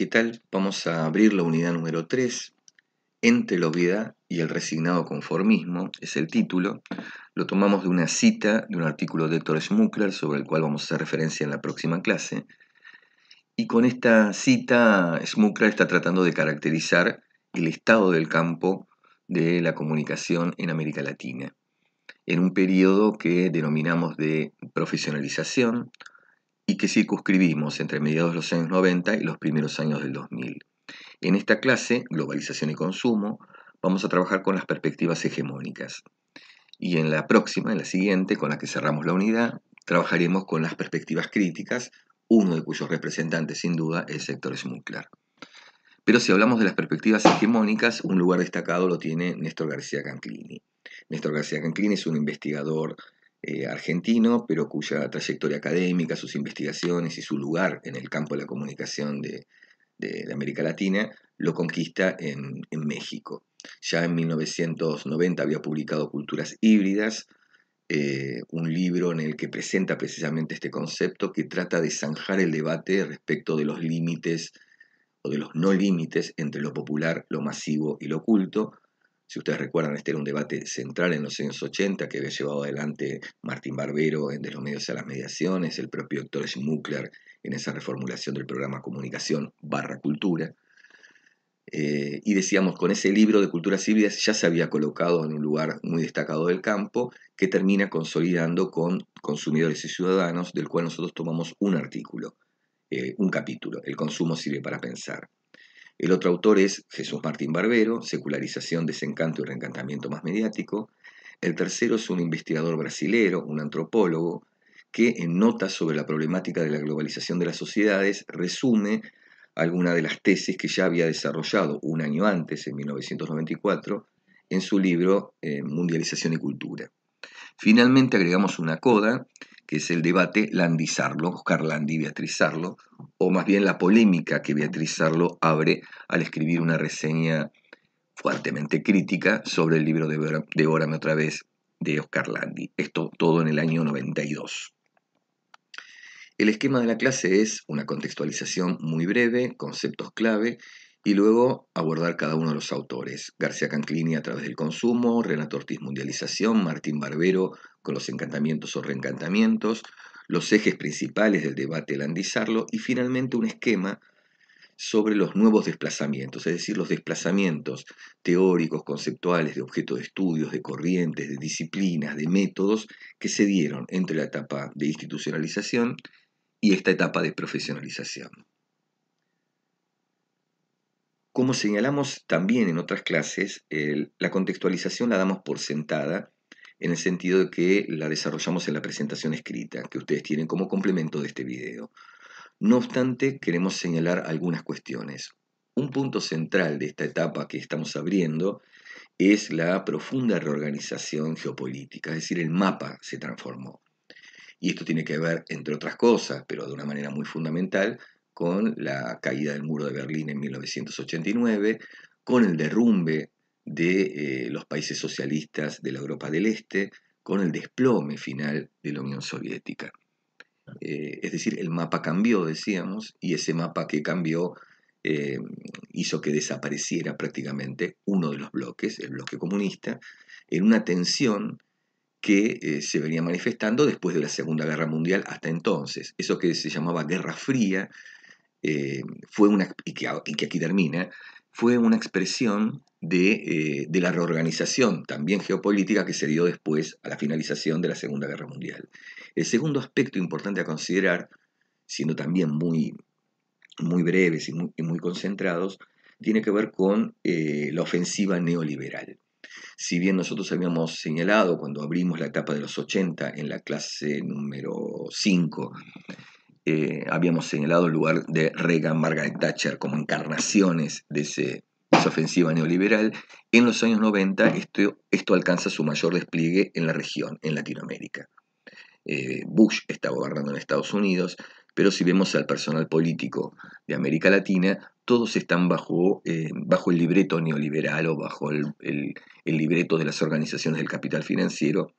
¿Qué tal? Vamos a abrir la unidad número 3. Entre la obviedad y el resignado conformismo, es el título. Lo tomamos de una cita de un artículo de Héctor Schmuckler, sobre el cual vamos a hacer referencia en la próxima clase. Y con esta cita, Schmuckler está tratando de caracterizar el estado del campo de la comunicación en América Latina, en un periodo que denominamos de profesionalización y que circunscribimos entre mediados de los años 90 y los primeros años del 2000. En esta clase, globalización y consumo, vamos a trabajar con las perspectivas hegemónicas. Y en la próxima, en la siguiente, con la que cerramos la unidad, trabajaremos con las perspectivas críticas, uno de cuyos representantes, sin duda, es Héctor Schmuckler. Pero si hablamos de las perspectivas hegemónicas, un lugar destacado lo tiene Néstor García Canclini. Néstor García Canclini es un investigador argentino, pero cuya trayectoria académica, sus investigaciones y su lugar en el campo de la comunicación de América Latina lo conquista en México. Ya en 1990 había publicado Culturas Híbridas, un libro en el que presenta precisamente este concepto que trata de zanjar el debate respecto de los límites o de los no límites entre lo popular, lo masivo y lo culto. Si ustedes recuerdan, este era un debate central en los años 80 que había llevado adelante Martín Barbero en De los medios a las mediaciones, el propio Héctor Schmuckler en esa reformulación del programa Comunicación / Cultura. Y decíamos, con ese libro de Culturas Híbridas ya se había colocado en un lugar muy destacado del campo que termina consolidando con Consumidores y Ciudadanos, del cual nosotros tomamos un artículo, un capítulo, El consumo sirve para pensar. El otro autor es Jesús Martín Barbero, Secularización, Desencanto y Reencantamiento más mediático. El tercero es un investigador brasilero, un antropólogo, que en notas sobre la problemática de la globalización de las sociedades resume algunas de las tesis que ya había desarrollado un año antes, en 1994, en su libro Mundialización y Cultura. Finalmente agregamos una coda, que es el debate Landi-Sarlo, Oscar Landi y Beatriz Sarlo, o más bien la polémica que Beatriz Sarlo abre al escribir una reseña fuertemente crítica sobre el libro Devórame otra vez de Oscar Landi. Esto todo en el año 92. El esquema de la clase es una contextualización muy breve, conceptos clave, y luego abordar cada uno de los autores. García Canclini a través del consumo, Renato Ortiz Mundialización, Martín Barbero con los encantamientos o reencantamientos, los ejes principales del debate Landi-Sarlo y finalmente un esquema sobre los nuevos desplazamientos, es decir, los desplazamientos teóricos, conceptuales, de objeto de estudios, de corrientes, de disciplinas, de métodos que se dieron entre la etapa de institucionalización y esta etapa de profesionalización. Como señalamos también en otras clases, la contextualización la damos por sentada en el sentido de que la desarrollamos en la presentación escrita, que ustedes tienen como complemento de este video. No obstante, queremos señalar algunas cuestiones. Un punto central de esta etapa que estamos abriendo es la profunda reorganización geopolítica, es decir, el mapa se transformó. Y esto tiene que ver, entre otras cosas, pero de una manera muy fundamental, con la caída del muro de Berlín en 1989, con el derrumbe de los países socialistas de la Europa del Este, con el desplome final de la Unión Soviética. Es decir, el mapa cambió, decíamos, y ese mapa que cambió hizo que desapareciera prácticamente uno de los bloques, el bloque comunista, en una tensión que se venía manifestando después de la Segunda Guerra Mundial hasta entonces. Eso que se llamaba Guerra Fría, fue y que aquí termina, fue una expresión de la reorganización también geopolítica que se dio después a la finalización de la Segunda Guerra Mundial. El segundo aspecto importante a considerar, siendo también muy, muy breves y muy concentrados, tiene que ver con la ofensiva neoliberal. Si bien nosotros habíamos señalado cuando abrimos la etapa de los 80 en la clase número 5, habíamos señalado el lugar de Reagan, Margaret Thatcher como encarnaciones de esa ofensiva neoliberal, en los años 90 esto alcanza su mayor despliegue en la región, en Latinoamérica. Bush está gobernando en Estados Unidos, pero si vemos al personal político de América Latina, todos están bajo el libreto neoliberal o bajo el libreto de las organizaciones del capital financiero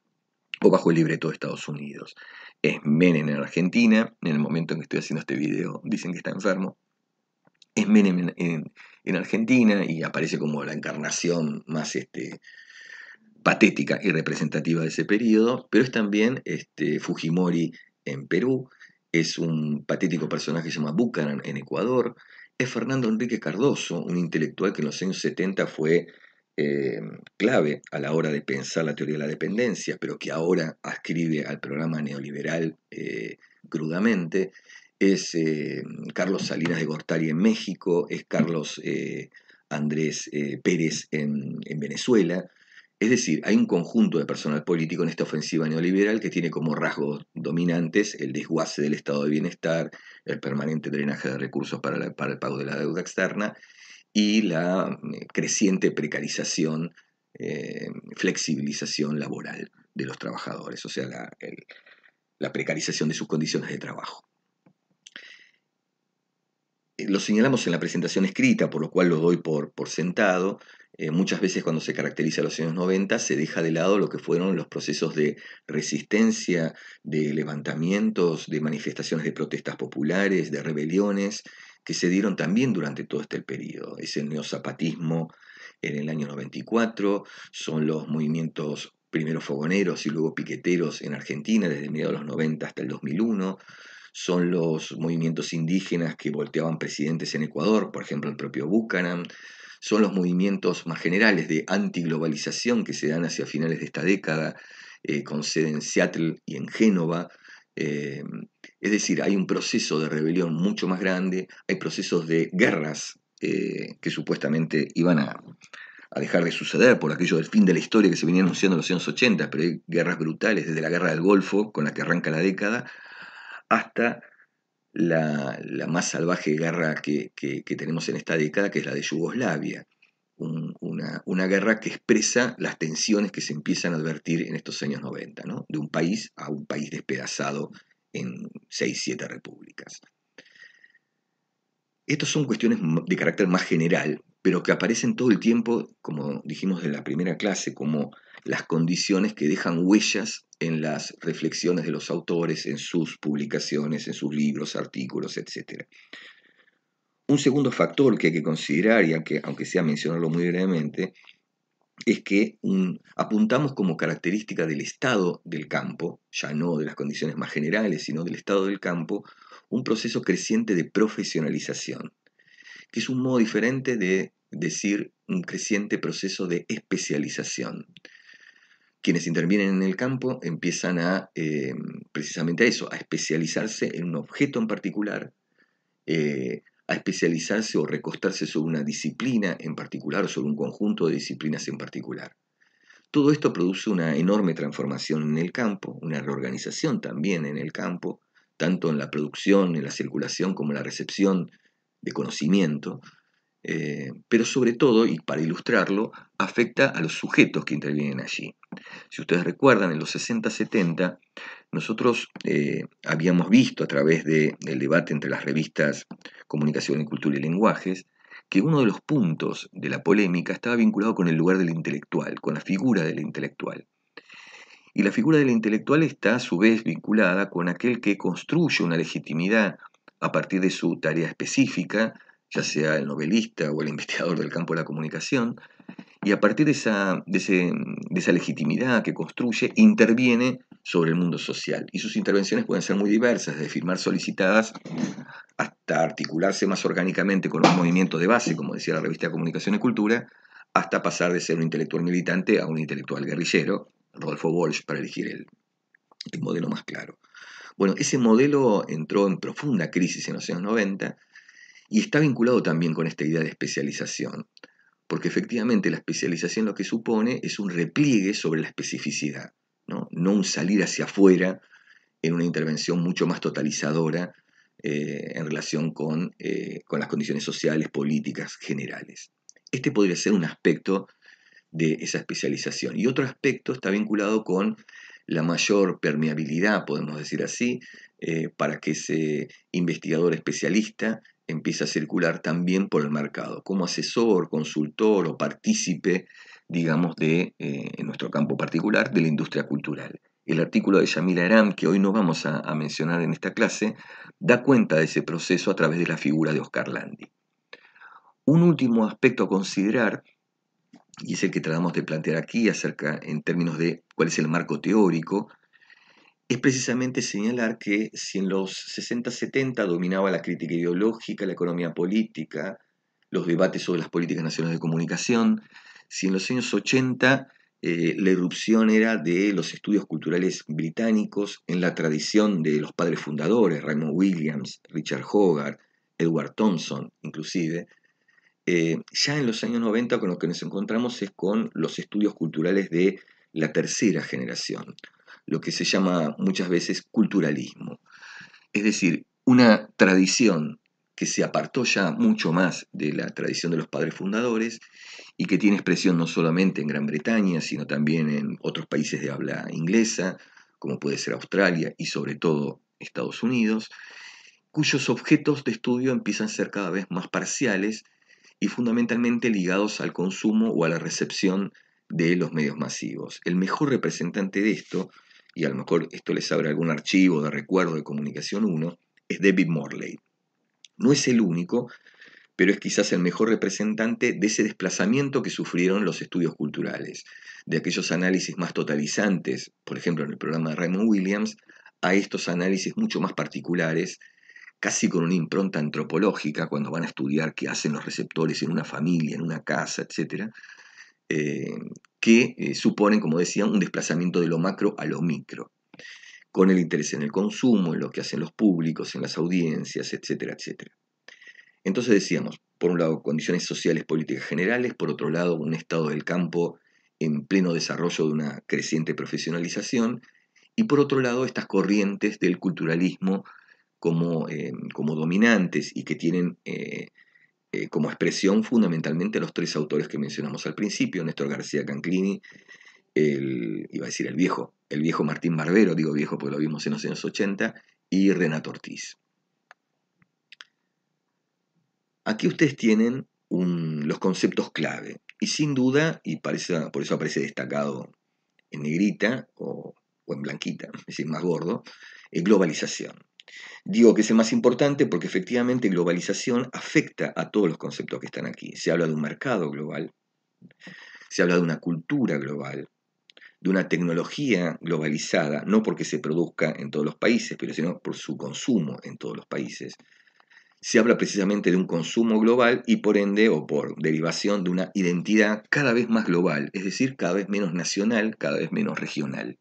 o bajo el libreto de Estados Unidos. Es Menem en Argentina, en el momento en que estoy haciendo este video dicen que está enfermo, Es Menem en Argentina y aparece como la encarnación más patética y representativa de ese periodo, pero es también Fujimori en Perú, es un patético personaje que se llama Buchanan en Ecuador, es Fernando Enrique Cardoso, un intelectual que en los años 70 fue eh, clave a la hora de pensar la teoría de la dependencia, pero que ahora ascribe al programa neoliberal crudamente. Es Carlos Salinas de Gortari en México, es Carlos Andrés Pérez en Venezuela. Es decir, hay un conjunto de personal político en esta ofensiva neoliberal que tiene como rasgos dominantes el desguace del estado de bienestar, el permanente drenaje de recursos para el pago de la deuda externa y la creciente precarización, flexibilización laboral de los trabajadores, o sea, la precarización de sus condiciones de trabajo. Lo señalamos en la presentación escrita, por lo cual lo doy por sentado. Muchas veces cuando se caracteriza los años 90 se deja de lado lo que fueron los procesos de resistencia, de levantamientos, de manifestaciones de protestas populares, de rebeliones, que se dieron también durante todo este periodo. Es el neozapatismo en el año 94, son los movimientos primero fogoneros y luego piqueteros en Argentina desde mediados de los 90 hasta el 2001, son los movimientos indígenas que volteaban presidentes en Ecuador, por ejemplo el propio Buchanan, son los movimientos más generales de antiglobalización que se dan hacia finales de esta década, con sede en Seattle y en Génova. Es decir, hay un proceso de rebelión mucho más grande, hay procesos de guerras que supuestamente iban a dejar de suceder por aquello del fin de la historia que se venía anunciando en los años 80, pero hay guerras brutales, desde la guerra del Golfo, con la que arranca la década, hasta la más salvaje guerra que tenemos en esta década, que es la de Yugoslavia. Una guerra que expresa las tensiones que se empiezan a advertir en estos años 90, ¿no? De un país a un país despedazado en 6, 7 repúblicas. Estas son cuestiones de carácter más general, pero que aparecen todo el tiempo, como dijimos en la primera clase, como las condiciones que dejan huellas en las reflexiones de los autores, en sus publicaciones, en sus libros, artículos, etc. Un segundo factor que hay que considerar, y aunque sea mencionarlo muy brevemente, es que apuntamos como característica del estado del campo, ya no de las condiciones más generales, sino del estado del campo, un proceso creciente de profesionalización, que es un modo diferente de decir un creciente proceso de especialización. Quienes intervienen en el campo empiezan precisamente a eso, a especializarse en un objeto en particular, a especializarse o recostarse sobre una disciplina en particular o sobre un conjunto de disciplinas en particular. Todo esto produce una enorme transformación en el campo, una reorganización también en el campo, tanto en la producción, en la circulación como en la recepción de conocimiento, pero sobre todo, y para ilustrarlo, afecta a los sujetos que intervienen allí. Si ustedes recuerdan, en los 60-70, nosotros habíamos visto a través del debate entre las revistas Comunicación y Cultura y Lenguajes, que uno de los puntos de la polémica estaba vinculado con el lugar del intelectual, con la figura del intelectual. Y la figura del intelectual está a su vez vinculada con aquel que construye una legitimidad a partir de su tarea específica, ya sea el novelista o el investigador del campo de la comunicación, y a partir de esa legitimidad que construye, interviene sobre el mundo social. Y sus intervenciones pueden ser muy diversas, desde firmar solicitadas hasta articularse más orgánicamente con un movimiento de base, como decía la revista de Comunicación y Cultura, hasta pasar de ser un intelectual militante a un intelectual guerrillero, Rodolfo Walsh, para elegir el modelo más claro. Bueno, ese modelo entró en profunda crisis en los años 90 y está vinculado también con esta idea de especialización, porque efectivamente la especialización lo que supone es un repliegue sobre la especificidad, no un salir hacia afuera en una intervención mucho más totalizadora en relación con las condiciones sociales, políticas, generales. Este podría ser un aspecto de esa especialización. Y otro aspecto está vinculado con la mayor permeabilidad, podemos decir así, para que ese investigador especialista empiece a circular también por el mercado, como asesor, consultor o partícipe, digamos, en nuestro campo particular, de la industria cultural. El artículo de Yamila Aram, que hoy no vamos a mencionar en esta clase, da cuenta de ese proceso a través de la figura de Oscar Landi. Un último aspecto a considerar, y es el que tratamos de plantear aquí acerca en términos de cuál es el marco teórico, es precisamente señalar que si en los 60-70 dominaba la crítica ideológica, la economía política, los debates sobre las políticas nacionales de comunicación, si en los años 80 la irrupción era de los estudios culturales británicos en la tradición de los padres fundadores, Raymond Williams, Richard Hogarth, Edward Thompson inclusive, ya en los años 90 con lo que nos encontramos es con los estudios culturales de la tercera generación, lo que se llama muchas veces culturalismo. Es decir, una tradición que se apartó ya mucho más de la tradición de los padres fundadores y que tiene expresión no solamente en Gran Bretaña, sino también en otros países de habla inglesa, como puede ser Australia y sobre todo Estados Unidos, cuyos objetos de estudio empiezan a ser cada vez más parciales y fundamentalmente ligados al consumo o a la recepción de los medios masivos. El mejor representante de esto, y a lo mejor esto les abre algún archivo de recuerdo de Comunicación 1, es David Morley. No es el único, pero es quizás el mejor representante de ese desplazamiento que sufrieron los estudios culturales, de aquellos análisis más totalizantes, por ejemplo en el programa de Raymond Williams, a estos análisis mucho más particulares, casi con una impronta antropológica, cuando van a estudiar qué hacen los receptores en una familia, en una casa, etc., que suponen, como decía, un desplazamiento de lo macro a lo micro, con el interés en el consumo, en lo que hacen los públicos, en las audiencias, etcétera, etcétera. Entonces decíamos, por un lado, condiciones sociales políticas generales, por otro lado, un estado del campo en pleno desarrollo de una creciente profesionalización, y por otro lado, estas corrientes del culturalismo como dominantes y que tienen como expresión fundamentalmente los tres autores que mencionamos al principio, Néstor García Canclini, iba a decir el viejo Martín Barbero, digo viejo porque lo vimos en los años 80, y Renato Ortiz. Aquí ustedes tienen los conceptos clave, y sin duda, y por eso aparece destacado en negrita o en blanquita, es decir, más gordo, globalización. Digo que es el más importante porque efectivamente globalización afecta a todos los conceptos que están aquí. Se habla de un mercado global, se habla de una cultura global, de una tecnología globalizada, no porque se produzca en todos los países, pero sino por su consumo en todos los países. Se habla precisamente de un consumo global y por ende o por derivación de una identidad cada vez más global, es decir, cada vez menos nacional, cada vez menos regional.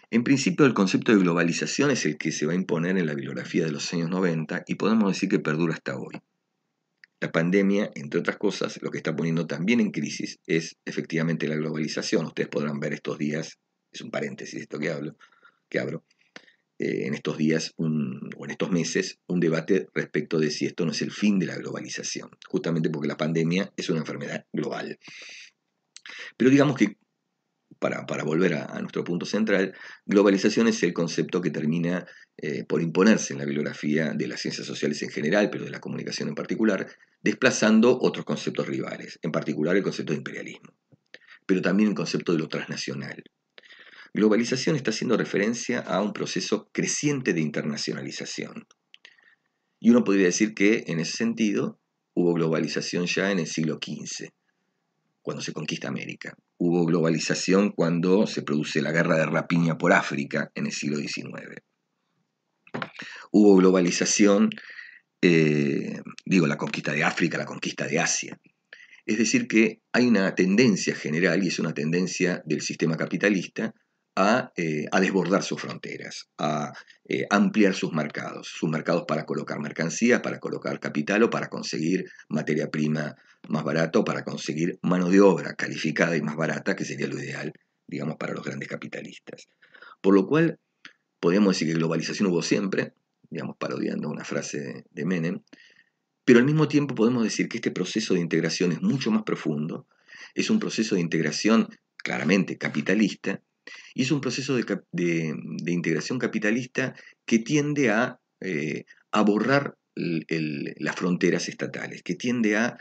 En principio, el concepto de globalización es el que se va a imponer en la bibliografía de los años 90 y podemos decir que perdura hasta hoy. La pandemia, entre otras cosas, lo que está poniendo también en crisis es efectivamente la globalización. Ustedes podrán ver estos días, es un paréntesis esto que abro, en estos días o en estos meses un debate respecto de si esto no es el fin de la globalización, justamente porque la pandemia es una enfermedad global. Pero digamos que para volver a nuestro punto central, globalización es el concepto que termina por imponerse en la bibliografía de las ciencias sociales en general, pero de la comunicación en particular, desplazando otros conceptos rivales, en particular el concepto de imperialismo, pero también el concepto de lo transnacional. Globalización está haciendo referencia a un proceso creciente de internacionalización. Y uno podría decir que, en ese sentido, hubo globalización ya en el siglo XV, cuando se conquista América. Hubo globalización cuando se produce la guerra de rapiña por África en el siglo XIX. Hubo globalización, la conquista de África, la conquista de Asia. Es decir, que hay una tendencia general, y es una tendencia del sistema capitalista, a desbordar sus fronteras, a ampliar sus mercados para colocar mercancías, para colocar capital o para conseguir materia prima más barata o para conseguir mano de obra calificada y más barata, que sería lo ideal, digamos, para los grandes capitalistas. Por lo cual, podríamos decir que globalización hubo siempre, digamos, parodiando una frase de Menem, pero al mismo tiempo podemos decir que este proceso de integración es mucho más profundo, es un proceso de integración claramente capitalista, y es un proceso de integración capitalista que tiende a borrar las fronteras estatales, que tiende a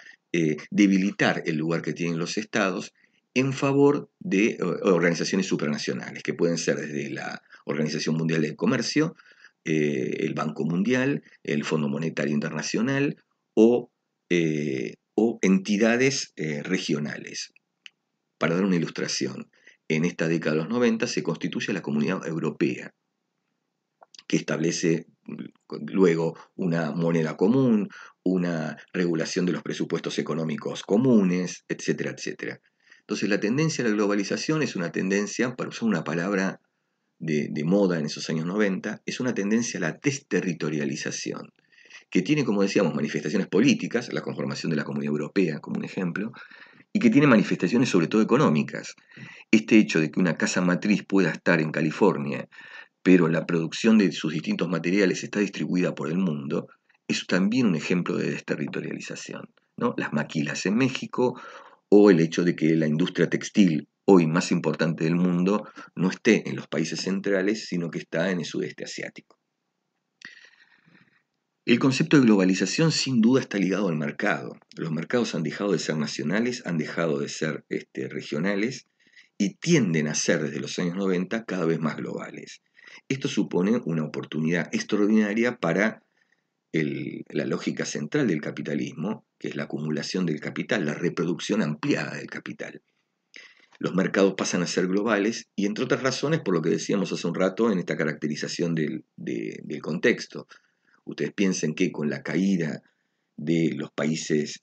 debilitar el lugar que tienen los estados en favor de organizaciones supranacionales, que pueden ser desde la Organización Mundial del Comercio, el Banco Mundial, el Fondo Monetario Internacional o o entidades regionales. Para dar una ilustración, en esta década de los 90 se constituye la Comunidad Europea, que establece luego una moneda común, una regulación de los presupuestos económicos comunes, etcétera, etcétera. Entonces la tendencia a la globalización es una tendencia, para usar una palabra de moda en esos años 90, es una tendencia a la desterritorialización, que tiene, como decíamos, manifestaciones políticas, la conformación de la Comunidad Europea como un ejemplo, y que tiene manifestaciones sobre todo económicas. Este hecho de que una casa matriz pueda estar en California, pero la producción de sus distintos materiales está distribuida por el mundo, es también un ejemplo de desterritorialización, ¿no? Las maquilas en México, o el hecho de que la industria textil, hoy más importante del mundo, no esté en los países centrales, sino que está en el sudeste asiático. El concepto de globalización sin duda está ligado al mercado. Los mercados han dejado de ser nacionales, han dejado de ser regionales y tienden a ser desde los años 90 cada vez más globales. Esto supone una oportunidad extraordinaria para la lógica central del capitalismo, que es la acumulación del capital, la reproducción ampliada del capital. Los mercados pasan a ser globales y entre otras razones por lo que decíamos hace un rato en esta caracterización del contexto. Ustedes piensen que con la caída de los países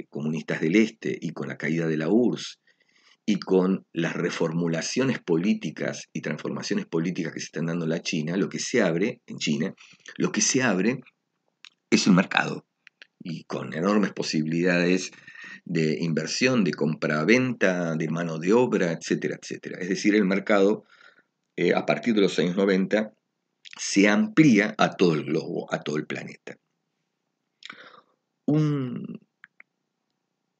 comunistas del Este y con la caída de la URSS y con las reformulaciones políticas y transformaciones políticas que se están dando en la China, lo que se abre en China, lo que se abre es el mercado y con enormes posibilidades de inversión, de compra-venta, de mano de obra, etcétera, etcétera. Es decir, el mercado a partir de los años 90 se amplía a todo el globo, a todo el planeta.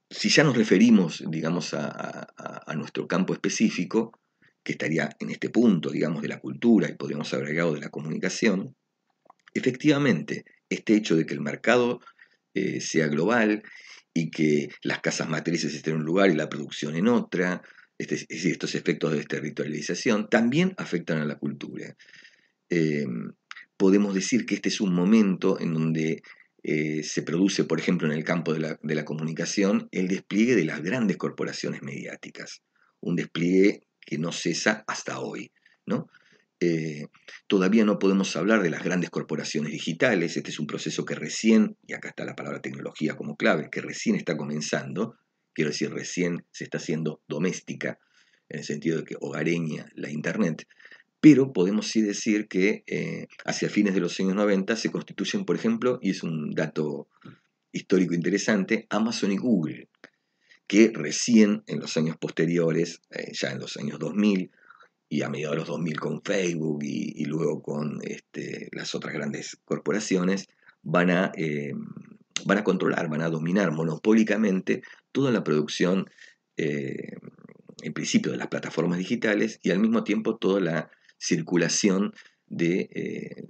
Si ya nos referimos, digamos, a nuestro campo específico, que estaría en este punto, digamos, de la cultura y podríamos haber agregado de la comunicación, efectivamente, este hecho de que el mercado sea global y que las casas matrices estén en un lugar y la producción en otra, es decir, estos efectos de desterritorialización, también afectan a la cultura. Podemos decir que este es un momento en donde se produce, por ejemplo, en el campo de la comunicación, el despliegue de las grandes corporaciones mediáticas, un despliegue que no cesa hasta hoy, ¿no? Todavía no podemos hablar de las grandes corporaciones digitales, este es un proceso que recién, y acá está la palabra tecnología como clave, que recién está comenzando, quiero decir, recién se está haciendo doméstica, en el sentido de que hogareña la Internet, pero podemos sí decir que hacia fines de los años 90 se constituyen, por ejemplo, y es un dato histórico interesante, Amazon y Google, que recién en los años posteriores, ya en los años 2000, y a mediados de los 2000 con Facebook y luego con las otras grandes corporaciones, van a controlar, van a dominar monopólicamente toda la producción, en principio de las plataformas digitales y al mismo tiempo toda la circulación de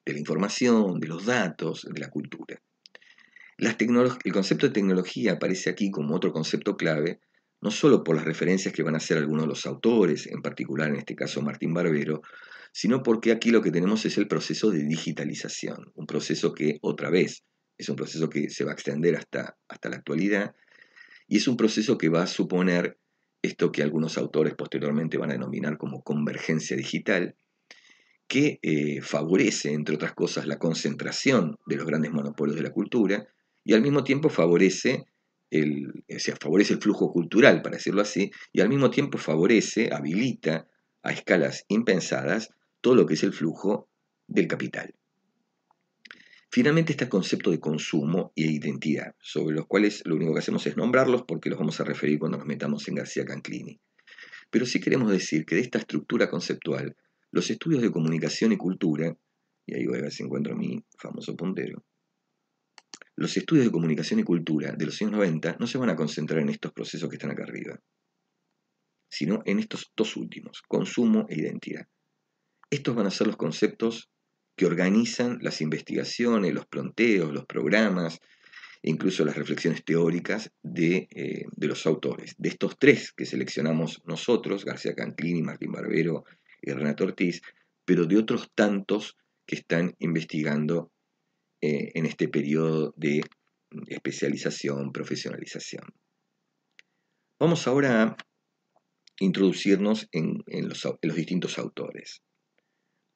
la información, de los datos, de la cultura. El concepto de tecnología aparece aquí como otro concepto clave, no solo por las referencias que van a hacer algunos de los autores, en particular en este caso Martín Barbero, sino porque aquí lo que tenemos es el proceso de digitalización, un proceso que otra vez es un proceso que se va a extender hasta la actualidad y es un proceso que va a suponer esto que algunos autores posteriormente van a denominar como convergencia digital, que favorece, entre otras cosas, la concentración de los grandes monopolios de la cultura y al mismo tiempo favorece favorece el flujo cultural, para decirlo así, y al mismo tiempo habilita a escalas impensadas todo lo que es el flujo del capital. Finalmente está el concepto de consumo e identidad, sobre los cuales lo único que hacemos es nombrarlos porque los vamos a referir cuando nos metamos en García Canclini. Pero sí queremos decir que de esta estructura conceptual, los estudios de comunicación y cultura, y ahí voy a ver si encuentro mi famoso puntero, los estudios de comunicación y cultura de los años 90 no se van a concentrar en estos procesos que están acá arriba, sino en estos dos últimos, consumo e identidad. Estos van a ser los conceptos que organizan las investigaciones, los planteos, los programas, e incluso las reflexiones teóricas de los autores. De estos tres que seleccionamos nosotros, García Canclini, Martín Barbero y Renato Ortiz, pero de otros tantos que están investigando en este periodo de especialización, profesionalización. Vamos ahora a introducirnos en los distintos autores.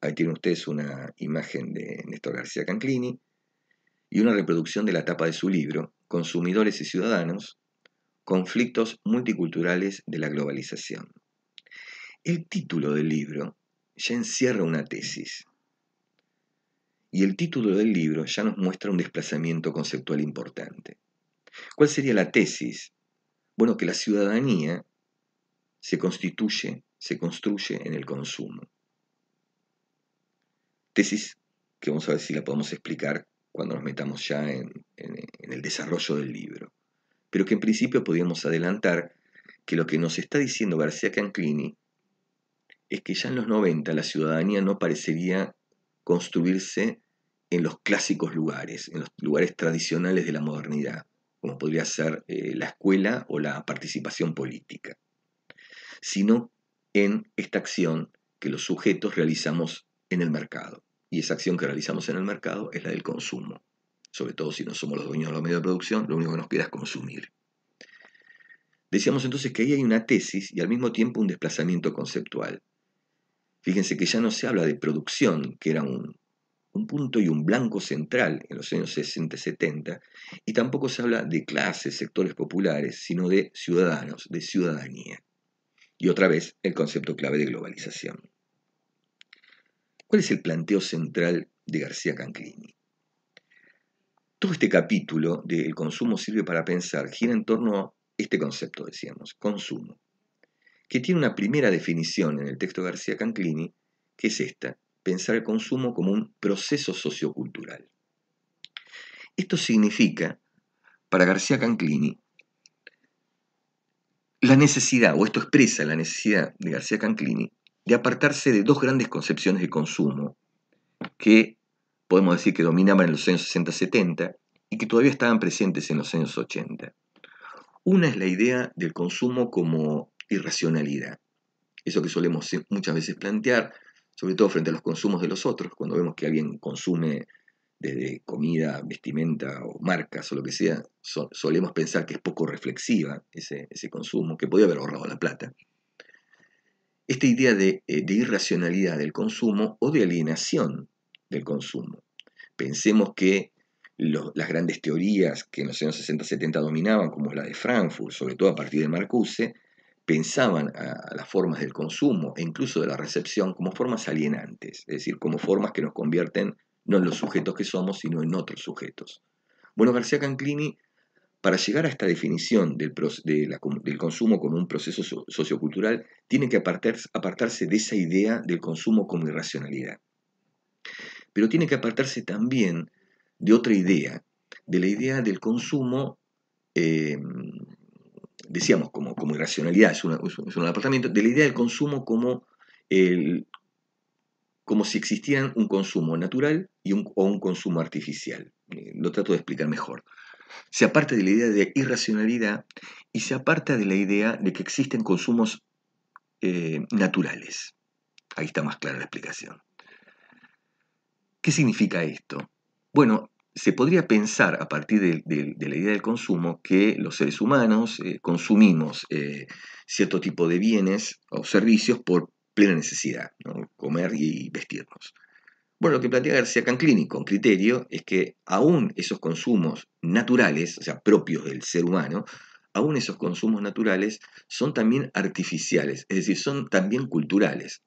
Ahí tienen ustedes una imagen de Néstor García Canclini y una reproducción de la tapa de su libro, Consumidores y Ciudadanos, Conflictos multiculturales de la globalización. El título del libro ya encierra una tesis. Y el título del libro ya nos muestra un desplazamiento conceptual importante. ¿Cuál sería la tesis? Bueno, que la ciudadanía se construye en el consumo. Tesis que vamos a ver si la podemos explicar cuando nos metamos ya en el desarrollo del libro. Pero que en principio podríamos adelantar que lo que nos está diciendo García Canclini es que ya en los 90 la ciudadanía no parecería construirse en los clásicos lugares, en los lugares tradicionales de la modernidad, como podría ser la escuela o la participación política, sino en esta acción que los sujetos realizamos en el mercado. Y esa acción que realizamos en el mercado es la del consumo. Sobre todo si no somos los dueños de los medios de producción, lo único que nos queda es consumir. Decíamos entonces que ahí hay una tesis y al mismo tiempo un desplazamiento conceptual. Fíjense que ya no se habla de producción, que era un punto y un blanco central en los años 60 y 70, y tampoco se habla de clases, sectores populares, sino de ciudadanos, de ciudadanía. Y otra vez, el concepto clave de globalización. ¿Cuál es el planteo central de García Canclini? Todo este capítulo del consumo sirve para pensar, gira en torno a este concepto, decíamos, consumo, que tiene una primera definición en el texto de García Canclini, que es esta: pensar el consumo como un proceso sociocultural. Esto significa, para García Canclini, la necesidad, o esto expresa la necesidad de García Canclini, de apartarse de dos grandes concepciones de consumo que podemos decir que dominaban en los años 60-70 y que todavía estaban presentes en los años 80. Una es la idea del consumo como irracionalidad. Eso que solemos muchas veces plantear, sobre todo frente a los consumos de los otros, cuando vemos que alguien consume desde comida, vestimenta o marcas o lo que sea, solemos pensar que es poco reflexiva ese consumo, que podía haber ahorrado la plata. Esta idea de irracionalidad del consumo o de alienación del consumo. Pensemos que las grandes teorías que en los años 60-70 dominaban, como la de Frankfurt, sobre todo a partir de Marcuse, pensaban a las formas del consumo e incluso de la recepción como formas alienantes, es decir, como formas que nos convierten no en los sujetos que somos, sino en otros sujetos. Bueno, García Canclini, para llegar a esta definición del consumo como un proceso sociocultural, tiene que apartarse de esa idea del consumo como irracionalidad. Pero tiene que apartarse también de otra idea, de la idea del consumo, decíamos, como irracionalidad, es un apartamiento, de la idea del consumo como si existieran un consumo natural o un consumo artificial. Lo trato de explicar mejor. Se aparta de la idea de irracionalidad y se aparta de la idea de que existen consumos naturales. Ahí está más clara la explicación. ¿Qué significa esto? Bueno, se podría pensar a partir de la idea del consumo que los seres humanos consumimos cierto tipo de bienes o servicios por plena necesidad, ¿no? Comer y vestirnos. Bueno, lo que plantea García Canclini con criterio es que aún esos consumos naturales, o sea, propios del ser humano, aún esos consumos naturales son también artificiales, es decir, son también culturales,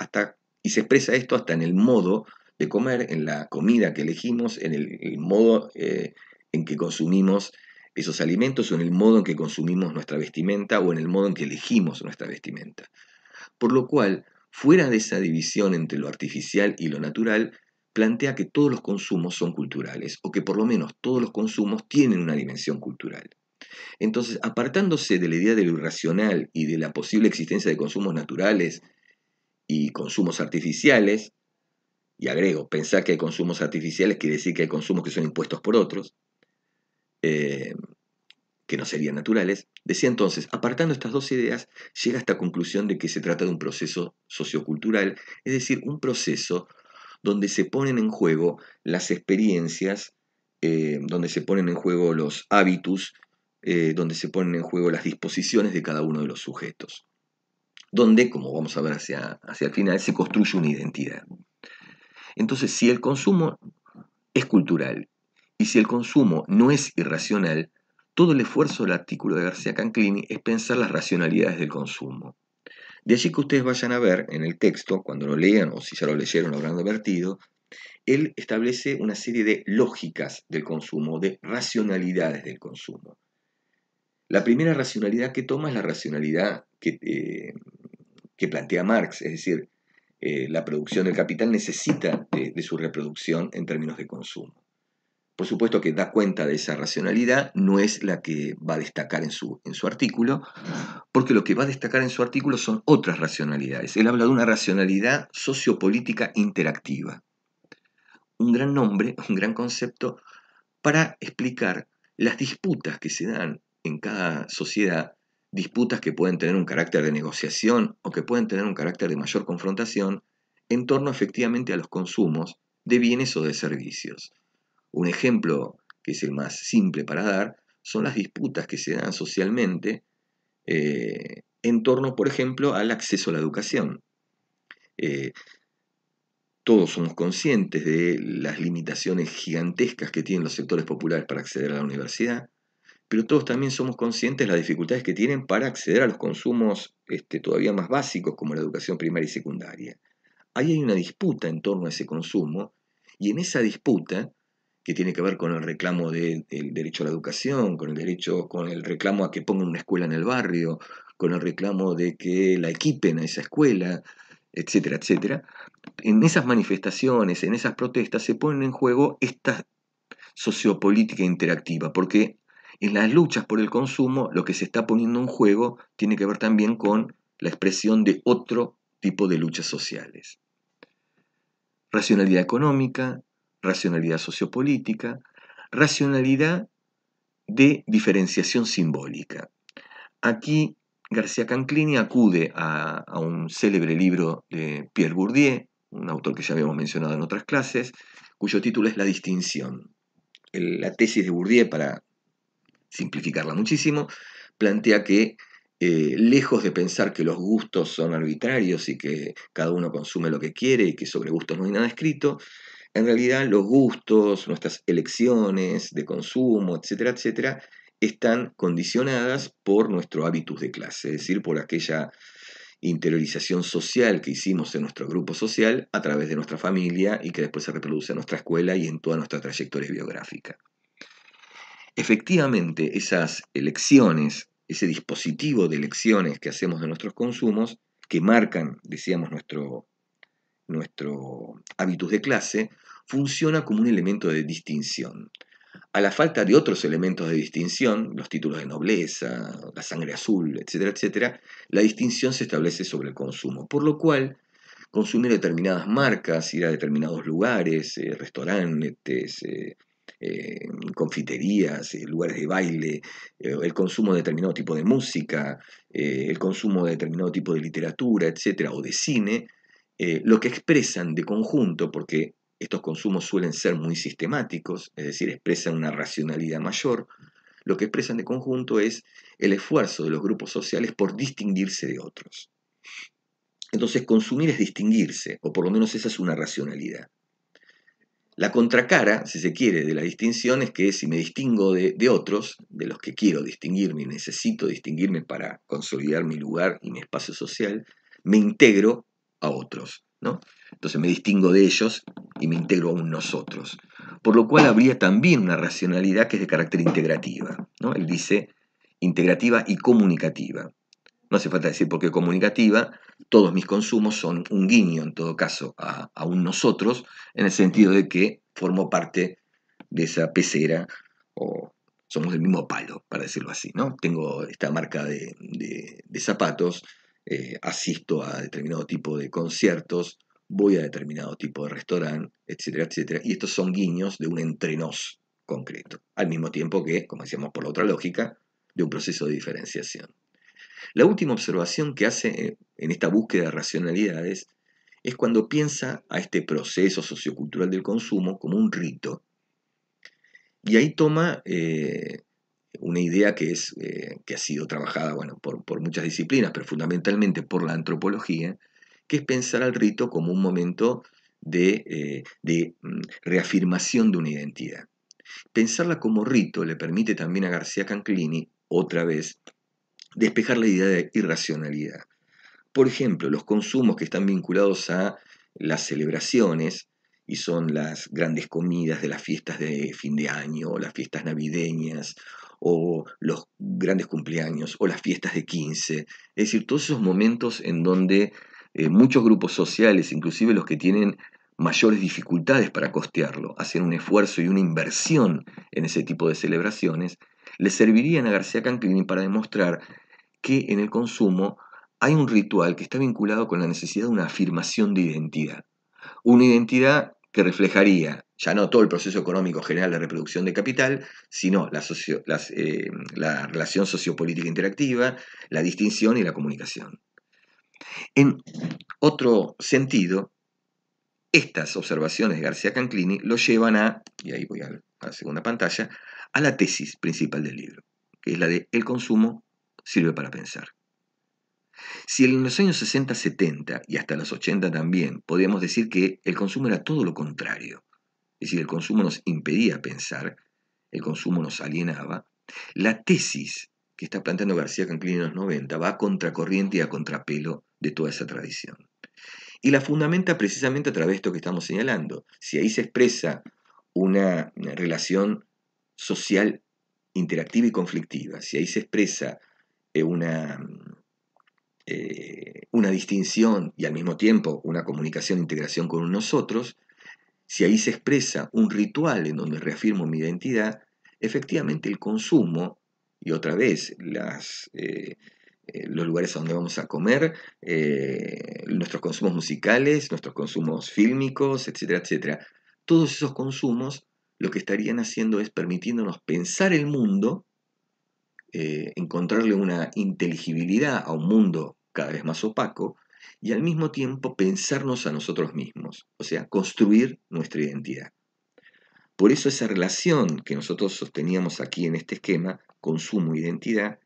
y se expresa esto hasta en el modo de comer, en la comida que elegimos, en el modo en que consumimos esos alimentos o en el modo en que consumimos nuestra vestimenta o en el modo en que elegimos nuestra vestimenta. Por lo cual, fuera de esa división entre lo artificial y lo natural, plantea que todos los consumos son culturales, o que por lo menos todos los consumos tienen una dimensión cultural. Entonces, apartándose de la idea de lo irracional y de la posible existencia de consumos naturales y consumos artificiales, y agrego, pensar que hay consumos artificiales quiere decir que hay consumos que son impuestos por otros, que no serían naturales, decía entonces, apartando estas dos ideas, llega a esta conclusión de que se trata de un proceso sociocultural, es decir, un proceso donde se ponen en juego las experiencias donde se ponen en juego los hábitus, donde se ponen en juego las disposiciones de cada uno de los sujetos, donde, como vamos a ver hacia el final, se construye una identidad. Entonces, si el consumo es cultural y si el consumo no es irracional, todo el esfuerzo del artículo de García Canclini es pensar las racionalidades del consumo. De allí que ustedes vayan a ver en el texto, cuando lo lean o si ya lo leyeron lo habrán advertido, él establece una serie de lógicas del consumo, de racionalidades del consumo. La primera racionalidad que toma es la racionalidad que plantea Marx, es decir, la producción del capital necesita de su reproducción en términos de consumo. Por supuesto que da cuenta de esa racionalidad, no es la que va a destacar en su artículo, porque lo que va a destacar en su artículo son otras racionalidades. Él habla de una racionalidad sociopolítica interactiva. Un gran nombre, un gran concepto para explicar las disputas que se dan en cada sociedad, disputas que pueden tener un carácter de negociación o que pueden tener un carácter de mayor confrontación en torno efectivamente a los consumos de bienes o de servicios. Un ejemplo que es el más simple para dar son las disputas que se dan socialmente en torno, por ejemplo, al acceso a la educación. Todos somos conscientes de las limitaciones gigantescas que tienen los sectores populares para acceder a la universidad, pero todos también somos conscientes de las dificultades que tienen para acceder a los consumos todavía más básicos como la educación primaria y secundaria. Ahí hay una disputa en torno a ese consumo, y en esa disputa, que tiene que ver con el reclamo del derecho a la educación, con el reclamo a que pongan una escuela en el barrio, con el reclamo de que la equipen a esa escuela, etcétera, etcétera. En esas manifestaciones, en esas protestas, se ponen en juego esta sociopolítica interactiva, porque en las luchas por el consumo lo que se está poniendo en juego tiene que ver también con la expresión de otro tipo de luchas sociales. Racionalidad económica, racionalidad sociopolítica, racionalidad de diferenciación simbólica. Aquí García Canclini acude a un célebre libro de Pierre Bourdieu, un autor que ya habíamos mencionado en otras clases, cuyo título es La distinción. La tesis de Bourdieu, para simplificarla muchísimo, plantea que lejos de pensar que los gustos son arbitrarios y que cada uno consume lo que quiere y que sobre gustos no hay nada escrito, en realidad los gustos, nuestras elecciones de consumo, etcétera, etcétera, están condicionadas por nuestro hábitus de clase, es decir, por aquella interiorización social que hicimos en nuestro grupo social a través de nuestra familia y que después se reproduce en nuestra escuela y en toda nuestra trayectoria biográfica. Efectivamente, esas elecciones, ese dispositivo de elecciones que hacemos de nuestros consumos, que marcan, decíamos, nuestro hábitus de clase, funciona como un elemento de distinción. A la falta de otros elementos de distinción, los títulos de nobleza, la sangre azul, etcétera, etcétera, la distinción se establece sobre el consumo, por lo cual consumir determinadas marcas, ir a determinados lugares, restaurantes, confiterías, lugares de baile, el consumo de determinado tipo de música, el consumo de determinado tipo de literatura, etcétera, o de cine, lo que expresan de conjunto, porque estos consumos suelen ser muy sistemáticos, es decir, expresan una racionalidad mayor, lo que expresan de conjunto es el esfuerzo de los grupos sociales por distinguirse de otros. Entonces, consumir es distinguirse, o por lo menos esa es una racionalidad. La contracara, si se quiere, de la distinción es que si me distingo de otros, de los que quiero distinguirme y necesito distinguirme para consolidar mi lugar y mi espacio social, me integro a otros, ¿no? Entonces me distingo de ellos y me integro a un nosotros. Por lo cual habría también una racionalidad que es de carácter integrativa, ¿no? Él dice integrativa y comunicativa. No hace falta decir por qué comunicativa, todos mis consumos son un guiño, en todo caso, a un nosotros, en el sentido de que formo parte de esa pecera, o somos del mismo palo, para decirlo así, ¿no? Tengo esta marca de zapatos, asisto a determinado tipo de conciertos, voy a determinado tipo de restaurante, etcétera, etcétera, y estos son guiños de un entre nos concreto, al mismo tiempo que, como decíamos por la otra lógica, de un proceso de diferenciación. La última observación que hace en esta búsqueda de racionalidades es cuando piensa a este proceso sociocultural del consumo como un rito. Y ahí toma una idea que ha sido trabajada por muchas disciplinas, pero fundamentalmente por la antropología, que es pensar al rito como un momento de reafirmación de una identidad. Pensarla como rito le permite también a García Canclini, otra vez, despejar la idea de irracionalidad. Por ejemplo, los consumos que están vinculados a las celebraciones, y son las grandes comidas de las fiestas de fin de año, o las fiestas navideñas, o los grandes cumpleaños, o las fiestas de 15. Es decir, todos esos momentos en donde muchos grupos sociales, inclusive los que tienen mayores dificultades para costearlo, hacen un esfuerzo y una inversión en ese tipo de celebraciones, le servirían a García Canclini para demostrar que en el consumo hay un ritual que está vinculado con la necesidad de una afirmación de identidad. Una identidad que reflejaría ya no todo el proceso económico general de reproducción de capital, sino la relación sociopolítica interactiva, la distinción y la comunicación. En otro sentido, estas observaciones de García Canclini lo llevan y ahí voy a la segunda pantalla, a la tesis principal del libro, que es la de el consumo sirve para pensar. Si en los años 60, 70 y hasta los 80 también podíamos decir que el consumo era todo lo contrario, es decir, el consumo nos impedía pensar, el consumo nos alienaba, la tesis que está planteando García Canclini en los 90 va a contracorriente y a contrapelo de toda esa tradición. Y la fundamenta precisamente a través de esto que estamos señalando. Si ahí se expresa una relación social interactiva y conflictiva, si ahí se expresa una distinción y al mismo tiempo una comunicación e integración con nosotros, si ahí se expresa un ritual en donde reafirmo mi identidad, efectivamente el consumo, y otra vez los lugares a donde vamos a comer, nuestros consumos musicales, nuestros consumos fílmicos, etcétera, etcétera, todos esos consumos lo que estarían haciendo es permitiéndonos pensar el mundo, encontrarle una inteligibilidad a un mundo cada vez más opaco y al mismo tiempo pensarnos a nosotros mismos, o sea, construir nuestra identidad. Por eso esa relación que nosotros sosteníamos aquí en este esquema, consumo-identidad,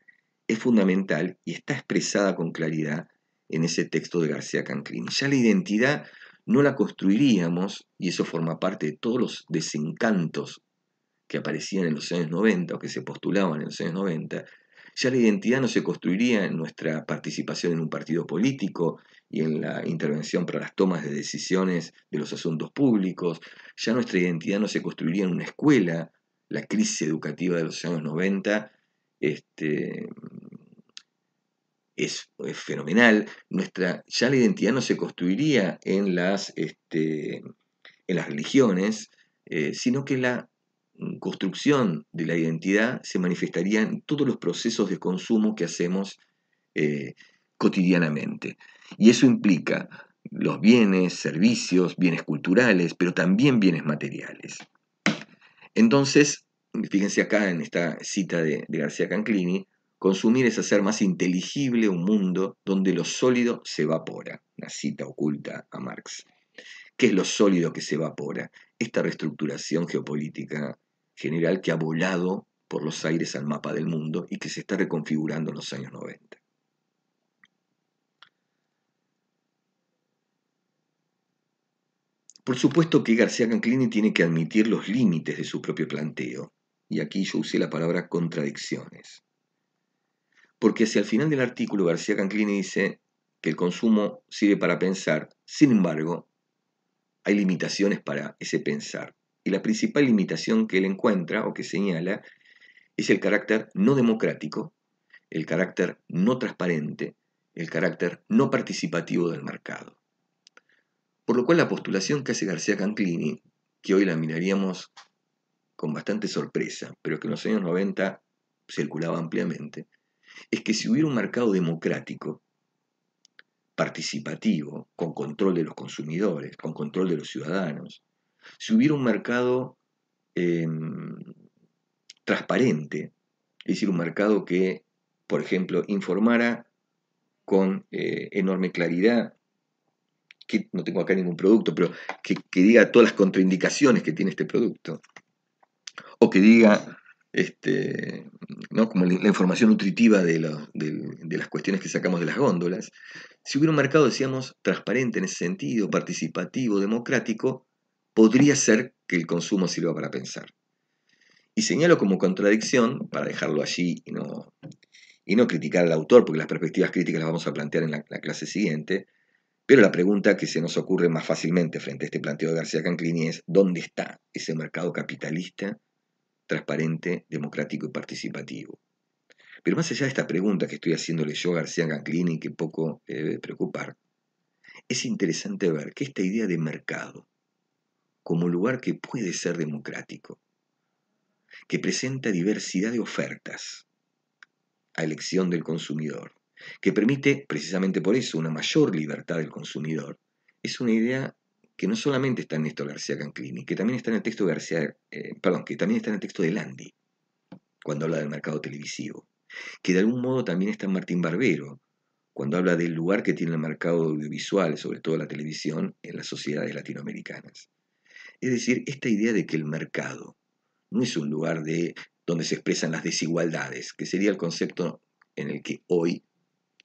es fundamental y está expresada con claridad en ese texto de García Canclini. Ya la identidad no la construiríamos, y eso forma parte de todos los desencantos que aparecían en los años 90 o que se postulaban en los años 90, ya la identidad no se construiría en nuestra participación en un partido político y en la intervención para las tomas de decisiones de los asuntos públicos, ya nuestra identidad no se construiría en una escuela, la crisis educativa de los años 90 es fenomenal, ya la identidad no se construiría en las religiones, sino que la construcción de la identidad se manifestaría en todos los procesos de consumo que hacemos cotidianamente. Y eso implica los bienes, servicios, bienes culturales, pero también bienes materiales. Entonces, fíjense acá en esta cita de García Canclini, consumir es hacer más inteligible un mundo donde lo sólido se evapora. Una cita oculta a Marx. ¿Qué es lo sólido que se evapora? Esta reestructuración geopolítica general que ha volado por los aires al mapa del mundo y que se está reconfigurando en los años 90. Por supuesto que García Canclini tiene que admitir los límites de su propio planteo, y aquí yo usé la palabra contradicciones. Porque hacia el final del artículo García Canclini dice que el consumo sirve para pensar, sin embargo, hay limitaciones para ese pensar. Y la principal limitación que él encuentra o que señala es el carácter no democrático, el carácter no transparente, el carácter no participativo del mercado. Por lo cual la postulación que hace García Canclini, que hoy la miraríamos con bastante sorpresa, pero que en los años 90 circulaba ampliamente, es que si hubiera un mercado democrático, participativo, con control de los consumidores, con control de los ciudadanos, si hubiera un mercado transparente, es decir, un mercado que, por ejemplo, informara con enorme claridad, que no tengo acá ningún producto, pero que diga todas las contraindicaciones que tiene este producto, o que diga, ¿no? Como la información nutritiva de las cuestiones que sacamos de las góndolas. Si hubiera un mercado, decíamos, transparente en ese sentido, participativo, democrático, podría ser que el consumo sirva para pensar. Y señalo como contradicción, para dejarlo allí y no criticar al autor, porque las perspectivas críticas las vamos a plantear en la clase siguiente, pero la pregunta que se nos ocurre más fácilmente frente a este planteo de García Canclini es: ¿dónde está ese mercado capitalista, transparente, democrático y participativo? Pero más allá de esta pregunta que estoy haciéndole yo a García Canclini, que poco le debe preocupar, es interesante ver que esta idea de mercado, como lugar que puede ser democrático, que presenta diversidad de ofertas a elección del consumidor, que permite precisamente por eso una mayor libertad del consumidor, es una idea que no solamente está en Néstor García Canclini, que también está en el texto de que también está en el texto de Landi, cuando habla del mercado televisivo, que de algún modo también está en Martín Barbero, cuando habla del lugar que tiene el mercado audiovisual, sobre todo la televisión, en las sociedades latinoamericanas. Es decir, esta idea de que el mercado no es un lugar donde se expresan las desigualdades, que sería el concepto en el que hoy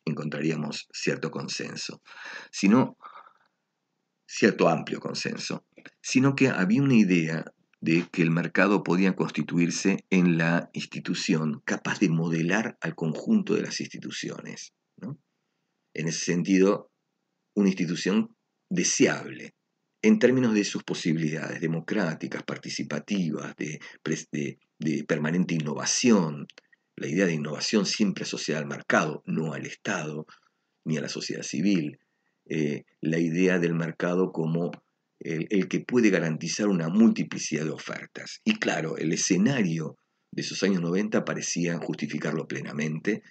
encontraríamos cierto consenso, sino cierto amplio consenso, sino que había una idea de que el mercado podía constituirse en la institución capaz de modelar al conjunto de las instituciones, ¿no? En ese sentido, una institución deseable en términos de sus posibilidades democráticas, participativas, de permanente innovación. La idea de innovación siempre asociada al mercado, no al Estado ni a la sociedad civil. La idea del mercado como el que puede garantizar una multiplicidad de ofertas. Y claro, el escenario de esos años 90 parecía justificarlo plenamente,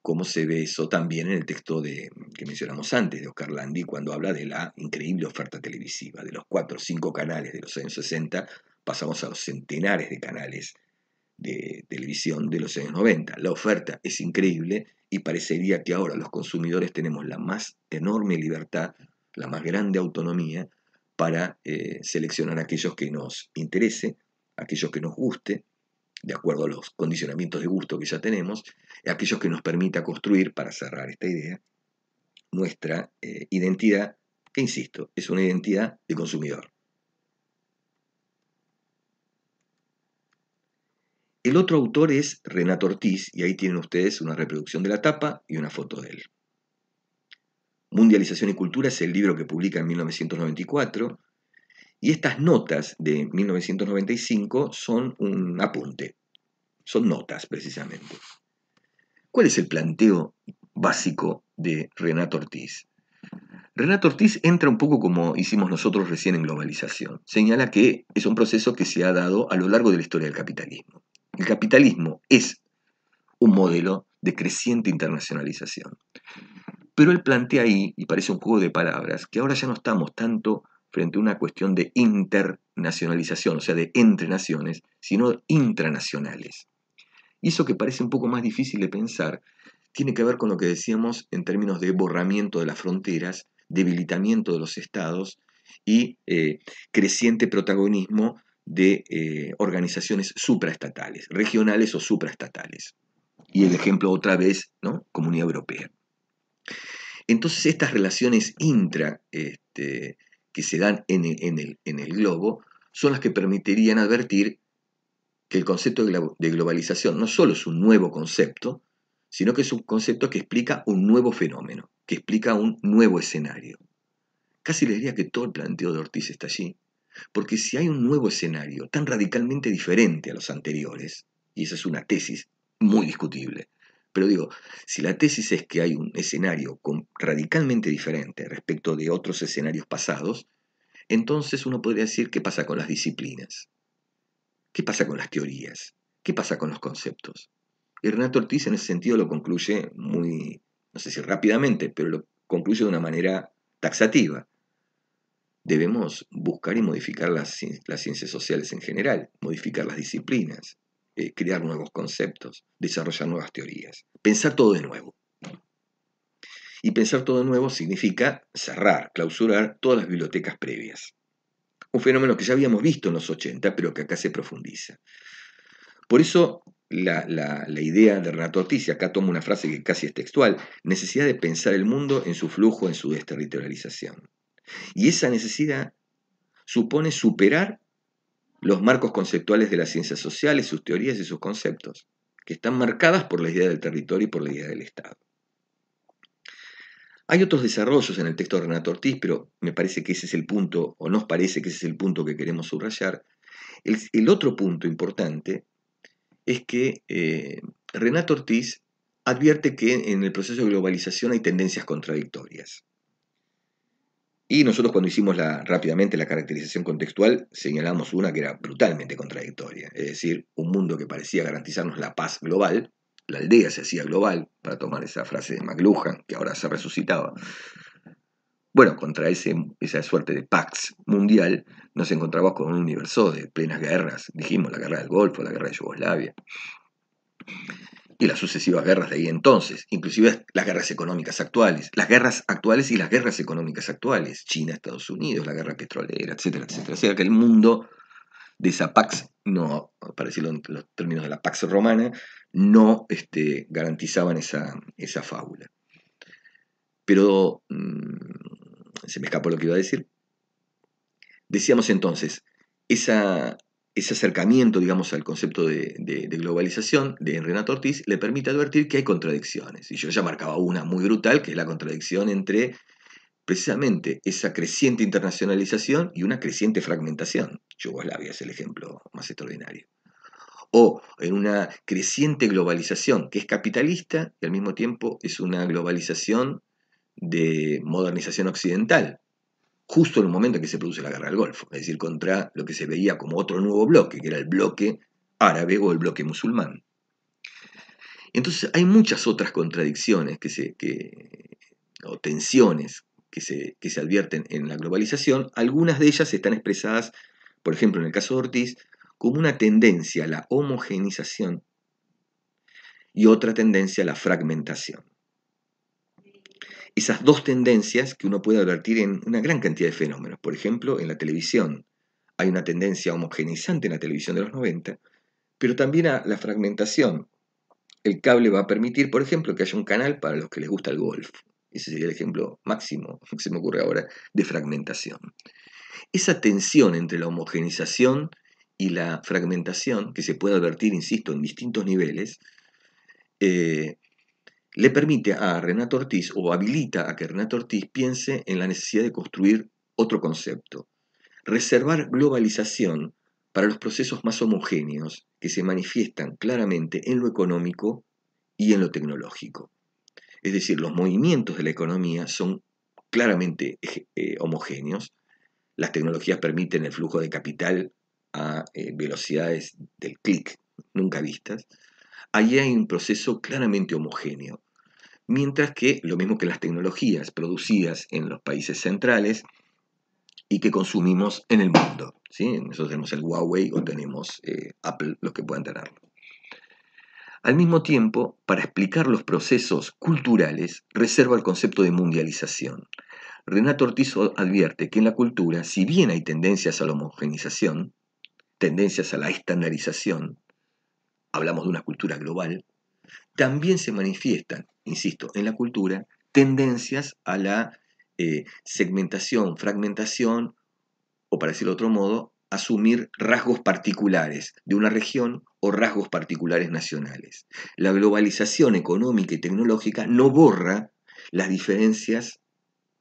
como se ve eso también en el texto que mencionamos antes, de Oscar Landi, cuando habla de la increíble oferta televisiva. De los 4 o 5 canales de los años 60 pasamos a los centenares de canales de televisión de los años 90. La oferta es increíble y parecería que ahora los consumidores tenemos la más enorme libertad, la más grande autonomía para seleccionar aquellos que nos interese, aquellos que nos guste, de acuerdo a los condicionamientos de gusto que ya tenemos, aquellos que nos permita construir, para cerrar esta idea, nuestra identidad, que insisto, es una identidad de consumidor. El otro autor es Renato Ortiz, y ahí tienen ustedes una reproducción de la tapa y una foto de él. Mundialización y Cultura es el libro que publica en 1994, y estas notas de 1995 son un apunte, son notas precisamente. ¿Cuál es el planteo básico de Renato Ortiz? Renato Ortiz entra un poco como hicimos nosotros recién en globalización. Señala que es un proceso que se ha dado a lo largo de la historia del capitalismo. El capitalismo es un modelo de creciente internacionalización. Pero él plantea ahí, y parece un juego de palabras, que ahora ya no estamos tanto frente a una cuestión de internacionalización, o sea, de entre naciones, sino intranacionales. Y eso que parece un poco más difícil de pensar, tiene que ver con lo que decíamos en términos de borramiento de las fronteras, debilitamiento de los estados y creciente protagonismo de organizaciones supraestatales, regionales o supraestatales. Y el ejemplo otra vez, ¿no? Comunidad Europea. Entonces estas relaciones que se dan en el globo son las que permitirían advertir que el concepto de globalización no solo es un nuevo concepto, sino que es un concepto que explica un nuevo fenómeno, que explica un nuevo escenario. Casi le diría que todo el planteo de Ortiz está allí, porque si hay un nuevo escenario tan radicalmente diferente a los anteriores, y esa es una tesis muy discutible, pero digo, si la tesis es que hay un escenario radicalmente diferente respecto de otros escenarios pasados, entonces uno podría decir qué pasa con las disciplinas, qué pasa con las teorías, qué pasa con los conceptos. Y Renato Ortiz en ese sentido lo concluye muy, no sé si rápidamente, pero lo concluye de una manera taxativa. Debemos buscar y modificar las ciencias sociales en general, modificar las disciplinas, crear nuevos conceptos, desarrollar nuevas teorías, pensar todo de nuevo. Y pensar todo de nuevo significa cerrar, clausurar todas las bibliotecas previas. Un fenómeno que ya habíamos visto en los 80, pero que acá se profundiza. Por eso la idea de Renato Ortiz, y acá tomo una frase que casi es textual, necesidad de pensar el mundo en su flujo, en su desterritorialización. Y esa necesidad supone superar los marcos conceptuales de las ciencias sociales, sus teorías y sus conceptos, que están marcadas por la idea del territorio y por la idea del Estado. Hay otros desarrollos en el texto de Renato Ortiz, pero me parece que ese es el punto, o nos parece que ese es el punto que queremos subrayar. El otro punto importante es que Renato Ortiz advierte que en el proceso de globalización hay tendencias contradictorias. Y nosotros cuando hicimos rápidamente la caracterización contextual, señalamos una que era brutalmente contradictoria. Es decir, un mundo que parecía garantizarnos la paz global, la aldea se hacía global, para tomar esa frase de McLuhan, que ahora se resucitaba. Bueno, contra esa suerte de pax mundial, nos encontramos con un universo de plenas guerras. Dijimos, la guerra del Golfo, la guerra de Yugoslavia, y las sucesivas guerras de ahí entonces, inclusive las guerras económicas actuales, las guerras actuales y las guerras económicas actuales, China, Estados Unidos, la guerra petrolera, etcétera, etcétera. O sea que el mundo de esa Pax, no, para decirlo en los términos de la Pax romana, no garantizaban esa fábula. Pero se me escapó lo que iba a decir. Decíamos entonces, ese acercamiento, digamos, al concepto de globalización de Renato Ortiz le permite advertir que hay contradicciones. Y yo ya marcaba una muy brutal, que es la contradicción entre precisamente esa creciente internacionalización y una creciente fragmentación. Yugoslavia es el ejemplo más extraordinario. O en una creciente globalización que es capitalista y al mismo tiempo es una globalización de modernización occidental, justo en el momento en que se produce la guerra del Golfo, es decir, contra lo que se veía como otro nuevo bloque, que era el bloque árabe o el bloque musulmán. Entonces hay muchas otras contradicciones o tensiones que se advierten en la globalización. Algunas de ellas están expresadas, por ejemplo, en el caso de Ortiz, como una tendencia a la homogeneización y otra tendencia a la fragmentación. Esas dos tendencias que uno puede advertir en una gran cantidad de fenómenos. Por ejemplo, en la televisión hay una tendencia homogeneizante en la televisión de los 90, pero también a la fragmentación. El cable va a permitir, por ejemplo, que haya un canal para los que les gusta el golf. Ese sería el ejemplo máximo que se me ocurre ahora de fragmentación. Esa tensión entre la homogeneización y la fragmentación, que se puede advertir, insisto, en distintos niveles, le permite a Renato Ortiz, o habilita a que Renato Ortiz piense en la necesidad de construir otro concepto, reservar globalización para los procesos más homogéneos que se manifiestan claramente en lo económico y en lo tecnológico. Es decir, los movimientos de la economía son claramente homogéneos. Las tecnologías permiten el flujo de capital a velocidades del clic nunca vistas. Allí hay un proceso claramente homogéneo. Mientras que, lo mismo que las tecnologías producidas en los países centrales y que consumimos en el mundo. ¿Sí? Nosotros tenemos el Huawei o tenemos Apple, los que puedan tenerlo. Al mismo tiempo, para explicar los procesos culturales, reserva el concepto de mundialización. Renato Ortiz advierte que en la cultura, si bien hay tendencias a la homogeneización, tendencias a la estandarización, hablamos de una cultura global, también se manifiestan, insisto, en la cultura, tendencias a la segmentación, fragmentación, o para decirlo de otro modo, asumir rasgos particulares de una región o rasgos particulares nacionales. La globalización económica y tecnológica no borra las diferencias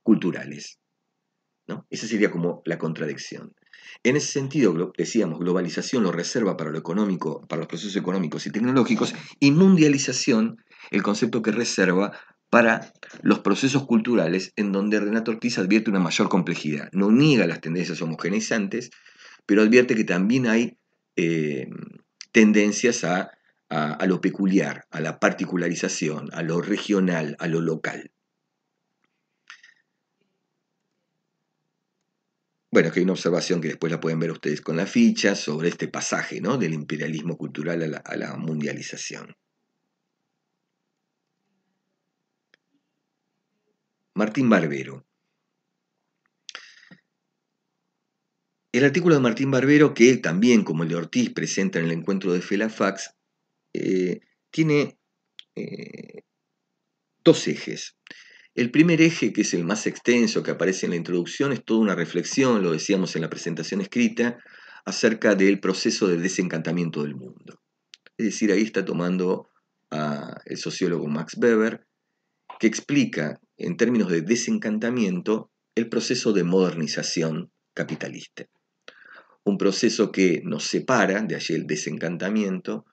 culturales, ¿no? Esa sería como la contradicción. En ese sentido, decíamos, globalización lo reserva para lo económico, para los procesos económicos y tecnológicos, y mundialización, el concepto que reserva para los procesos culturales, en donde Renato Ortiz advierte una mayor complejidad. No niega las tendencias homogeneizantes, pero advierte que también hay tendencias a lo peculiar, a la particularización, a lo regional, a lo local. Bueno, que hay una observación que después la pueden ver ustedes con la ficha sobre este pasaje, ¿no? Del imperialismo cultural a la mundialización. Martín Barbero. El artículo de Martín Barbero, que también, como el de Ortiz, presenta en el encuentro de Felafax, tiene dos ejes. El primer eje, que es el más extenso, que aparece en la introducción, es toda una reflexión, lo decíamos en la presentación escrita, acerca del proceso de desencantamiento del mundo. Es decir, ahí está tomando el sociólogo Max Weber, que explica en términos de desencantamiento el proceso de modernización capitalista. Un proceso que nos separa, de allí el desencantamiento,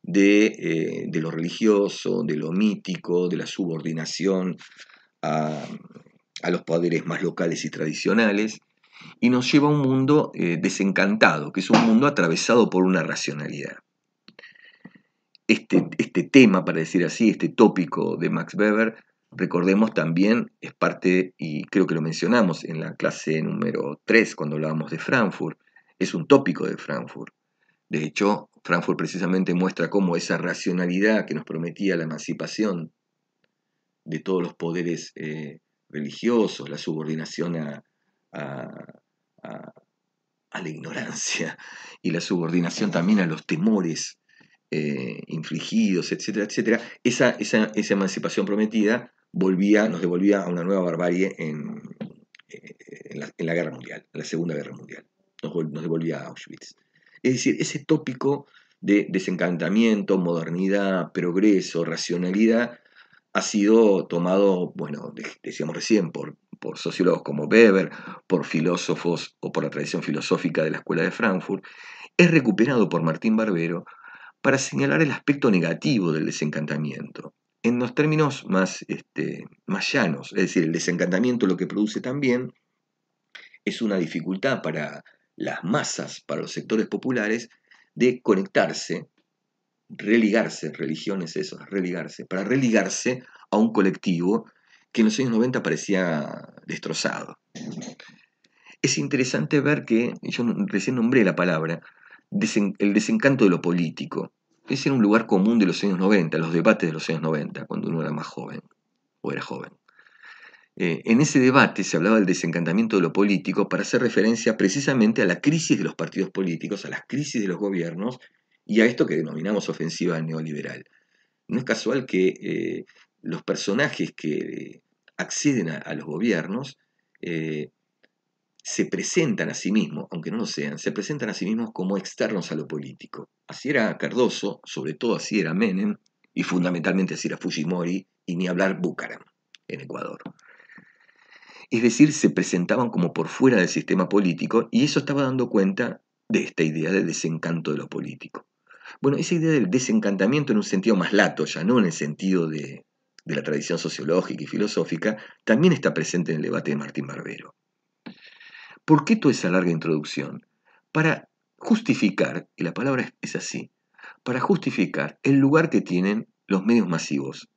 de lo religioso, de lo mítico, de la subordinación a, a los poderes más locales y tradicionales, y nos lleva a un mundo desencantado, que es un mundo atravesado por una racionalidad. Este tema, para decir así, este tópico de Max Weber, recordemos también, es parte, y creo que lo mencionamos en la clase número 3, cuando hablábamos de Frankfurt, es un tópico de Frankfurt. De hecho, Frankfurt precisamente muestra cómo esa racionalidad que nos prometía la emancipación de todos los poderes religiosos, la subordinación a, a, a la ignorancia y la subordinación también a los temores infligidos, etcétera, etcétera, esa emancipación prometida nos devolvía a una nueva barbarie en la Guerra Mundial, en la Segunda Guerra Mundial. Nos devolvía a Auschwitz. Es decir, ese tópico de desencantamiento, modernidad, progreso, racionalidad, ha sido tomado, bueno, decíamos recién, por sociólogos como Weber, por filósofos o por la tradición filosófica de la Escuela de Frankfurt, es recuperado por Martín Barbero para señalar el aspecto negativo del desencantamiento, en los términos más llanos. Es decir, el desencantamiento lo que produce también es una dificultad para las masas, para los sectores populares, de conectarse, religarse, religiones eso, religarse, para religarse a un colectivo que en los años 90 parecía destrozado. Es interesante ver que, yo recién nombré la palabra, el desencanto de lo político. Ese era un lugar común de los años 90, los debates de los años 90, cuando uno era más joven, o era joven. En ese debate se hablaba del desencantamiento de lo político para hacer referencia precisamente a la crisis de los partidos políticos, a las crisis de los gobiernos y a esto que denominamos ofensiva neoliberal. No es casual que los personajes que acceden a los gobiernos se presentan a sí mismos, aunque no lo sean, se presentan a sí mismos como externos a lo político. Así era Cardoso, sobre todo así era Menem, y fundamentalmente así era Fujimori, y ni hablar Bucaram, en Ecuador. Es decir, se presentaban como por fuera del sistema político, y eso estaba dando cuenta de esta idea de desencanto de lo político. Bueno, esa idea del desencantamiento en un sentido más lato, ya no en el sentido de la tradición sociológica y filosófica, también está presente en el debate de Martín Barbero. ¿Por qué toda esa larga introducción? Para justificar, y la palabra es así, para justificar el lugar que tienen los medios masivos,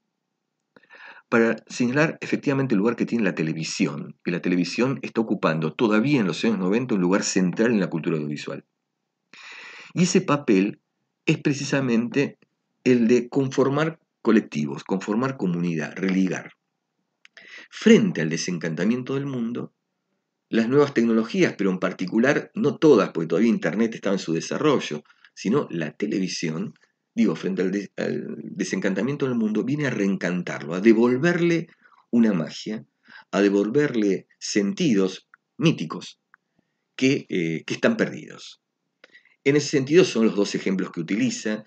para señalar efectivamente el lugar que tiene la televisión, que la televisión está ocupando todavía en los años 90 un lugar central en la cultura audiovisual. Y ese papel es precisamente el de conformar colectivos, conformar comunidad, religar. Frente al desencantamiento del mundo, las nuevas tecnologías, pero en particular, no todas, porque todavía Internet estaba en su desarrollo, sino la televisión, frente al desencantamiento del mundo, viene a reencantarlo, a devolverle una magia, a devolverle sentidos míticos que están perdidos. En ese sentido son los dos ejemplos que utiliza.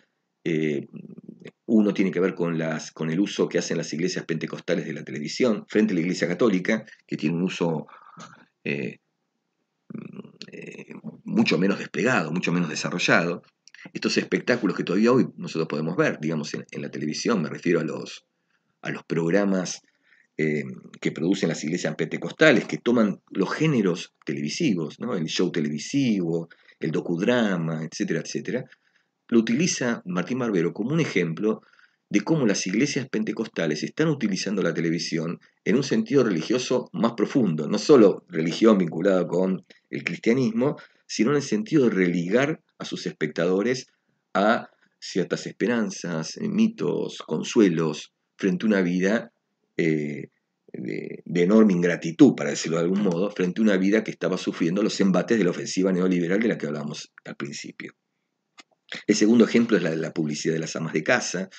Uno tiene que ver con el uso que hacen las iglesias pentecostales de la televisión frente a la iglesia católica, que tiene un uso eh, mucho menos desplegado, mucho menos desarrollado. Estos espectáculos que todavía hoy nosotros podemos ver, digamos, en la televisión, me refiero a los programas que producen las iglesias pentecostales, que toman los géneros televisivos, ¿no? El show televisivo, el docudrama, etcétera, etcétera, lo utiliza Martín Barbero como un ejemplo de cómo las iglesias pentecostales están utilizando la televisión en un sentido religioso más profundo, no solo religión vinculada con el cristianismo, sino en el sentido de religar a sus espectadores a ciertas esperanzas, mitos, consuelos, frente a una vida de enorme ingratitud, para decirlo de algún modo, frente a una vida que estaba sufriendo los embates de la ofensiva neoliberal de la que hablábamos al principio. El segundo ejemplo es la de la publicidad de las amas de casa,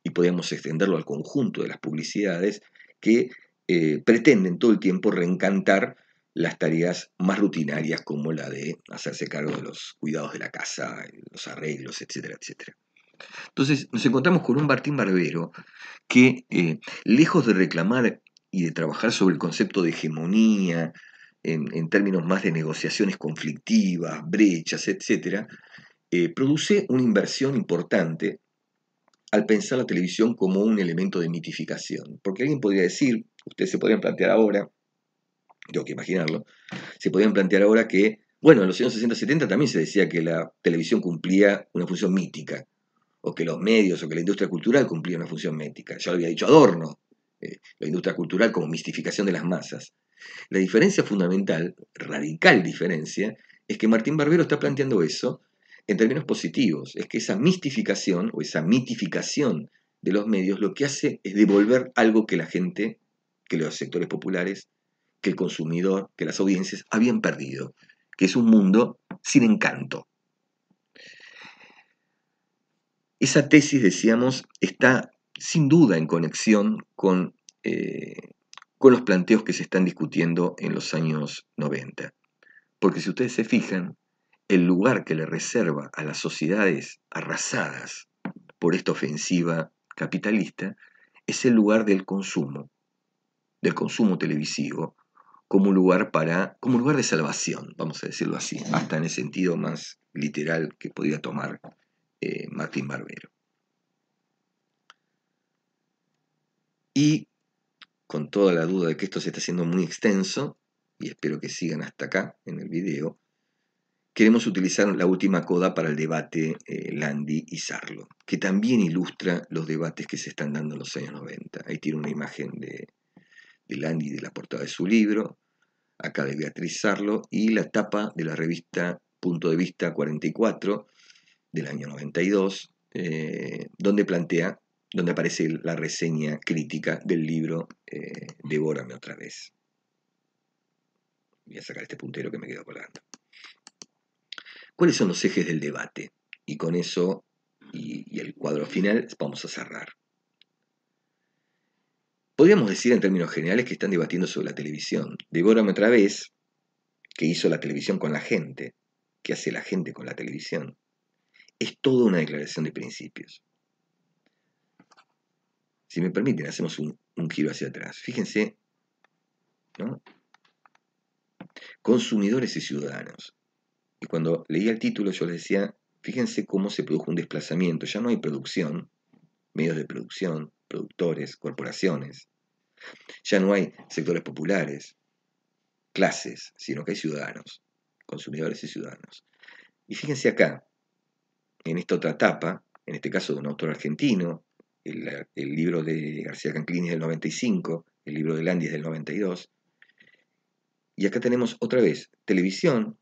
y podemos extenderlo al conjunto de las publicidades que pretenden todo el tiempo reencantar las tareas más rutinarias como la de hacerse cargo de los cuidados de la casa, los arreglos, etcétera, etcétera. Entonces nos encontramos con un Martín Barbero que, lejos de reclamar y de trabajar sobre el concepto de hegemonía, en términos más de negociaciones conflictivas, brechas, etcétera, produce una inversión importante al pensar la televisión como un elemento de mitificación. Porque alguien podría decir, ustedes se podrían plantear ahora, tengo que imaginarlo, se podrían plantear ahora que, bueno, en los años 60-70 también se decía que la televisión cumplía una función mítica, o que los medios, o que la industria cultural cumplía una función mítica. Ya lo había dicho Adorno, la industria cultural como mistificación de las masas. La diferencia fundamental, radical diferencia, es que Martín Barbero está planteando eso en términos positivos. Es que esa mistificación o esa mitificación de los medios lo que hace es devolver algo que la gente, que los sectores populares, que el consumidor, que las audiencias habían perdido, que es un mundo sin encanto. Esa tesis, decíamos, está sin duda en conexión con los planteos que se están discutiendo en los años 90. Porque si ustedes se fijan, el lugar que le reserva a las sociedades arrasadas por esta ofensiva capitalista es el lugar del consumo televisivo, como un lugar de salvación, vamos a decirlo así, hasta en el sentido más literal que podía tomar Martín Barbero. Y con toda la duda de que esto se está haciendo muy extenso, y espero que sigan hasta acá en el video, queremos utilizar la última coda para el debate Landi y Sarlo, que también ilustra los debates que se están dando en los años 90. Ahí tiene una imagen de Landi de la portada de su libro, acá de Beatriz Sarlo, y la tapa de la revista Punto de Vista 44 del año 92, donde aparece la reseña crítica del libro Devórame otra vez. Voy a sacar este puntero que me quedó colgando. ¿Cuáles son los ejes del debate? Y con eso y el cuadro final vamos a cerrar. Podríamos decir en términos generales que están debatiendo sobre la televisión. Devórame otra vez, que hizo la televisión con la gente, que hace la gente con la televisión, es toda una declaración de principios. Si me permiten, hacemos un giro hacia atrás. Fíjense, ¿no? Consumidores y ciudadanos. Y cuando leía el título yo les decía, fíjense cómo se produjo un desplazamiento. Ya no hay producción, medios de producción, productores, corporaciones. Ya no hay sectores populares, clases, sino que hay ciudadanos, consumidores y ciudadanos. Y fíjense acá, en esta otra etapa, en este caso de un autor argentino, el libro de García Canclini es del 95, el libro de Landi es del 92, y acá tenemos otra vez televisión,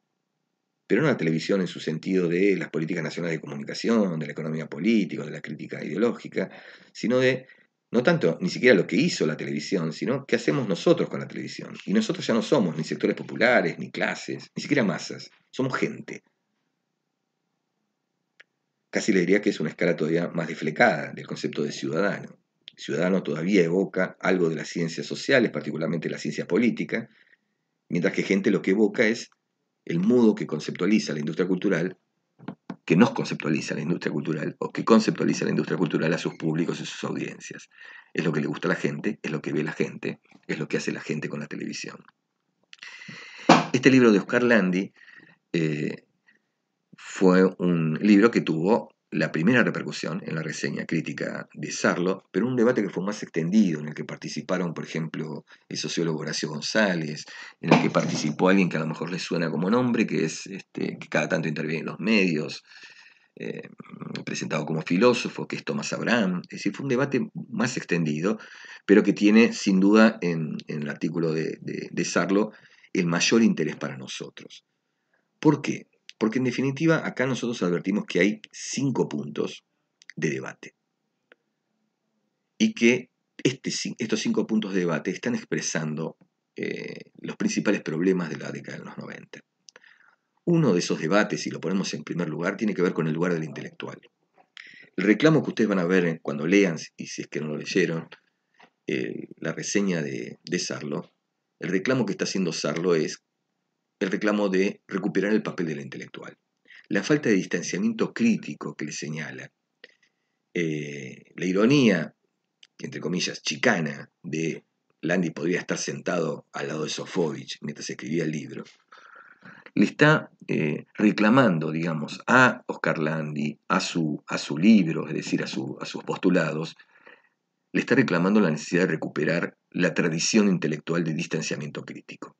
pero no la televisión en su sentido de las políticas nacionales de comunicación, de la economía política, de la crítica ideológica, sino de, no tanto ni siquiera lo que hizo la televisión, sino qué hacemos nosotros con la televisión. Y nosotros ya no somos ni sectores populares, ni clases, ni siquiera masas, somos gente. Casi le diría que es una escala todavía más desflecada del concepto de ciudadano. Ciudadano todavía evoca algo de las ciencias sociales, particularmente la ciencia política, mientras que gente lo que evoca es el modo que conceptualiza la industria cultural, que nos conceptualiza la industria cultural, o que conceptualiza la industria cultural a sus públicos y sus audiencias. Es lo que le gusta a la gente, es lo que ve la gente, es lo que hace la gente con la televisión. Este libro de Oscar Landi fue un libro que tuvo la primera repercusión en la reseña crítica de Sarlo, pero un debate que fue más extendido, en el que participaron, por ejemplo, el sociólogo Horacio González, en el que participó alguien que a lo mejor les suena como nombre, que es que cada tanto interviene en los medios, presentado como filósofo, que es Thomas Abraham. Es decir, fue un debate más extendido, pero que tiene, sin duda, en el artículo de Sarlo, el mayor interés para nosotros. ¿Por qué? Porque en definitiva acá nosotros advertimos que hay 5 puntos de debate y que estos 5 puntos de debate están expresando los principales problemas de la década de los 90. Uno de esos debates, si lo ponemos en primer lugar, tiene que ver con el lugar del intelectual. El reclamo que ustedes van a ver cuando lean, y si es que no lo leyeron, la reseña de Sarlo, el reclamo que está haciendo Sarlo es el reclamo de recuperar el papel del intelectual. La falta de distanciamiento crítico que le señala, la ironía, entre comillas, chicana, de Landi podría estar sentado al lado de Sofovich mientras escribía el libro, le está reclamando, digamos, a Oscar Landi, a su libro, es decir, a sus postulados, le está reclamando la necesidad de recuperar la tradición intelectual de distanciamiento crítico.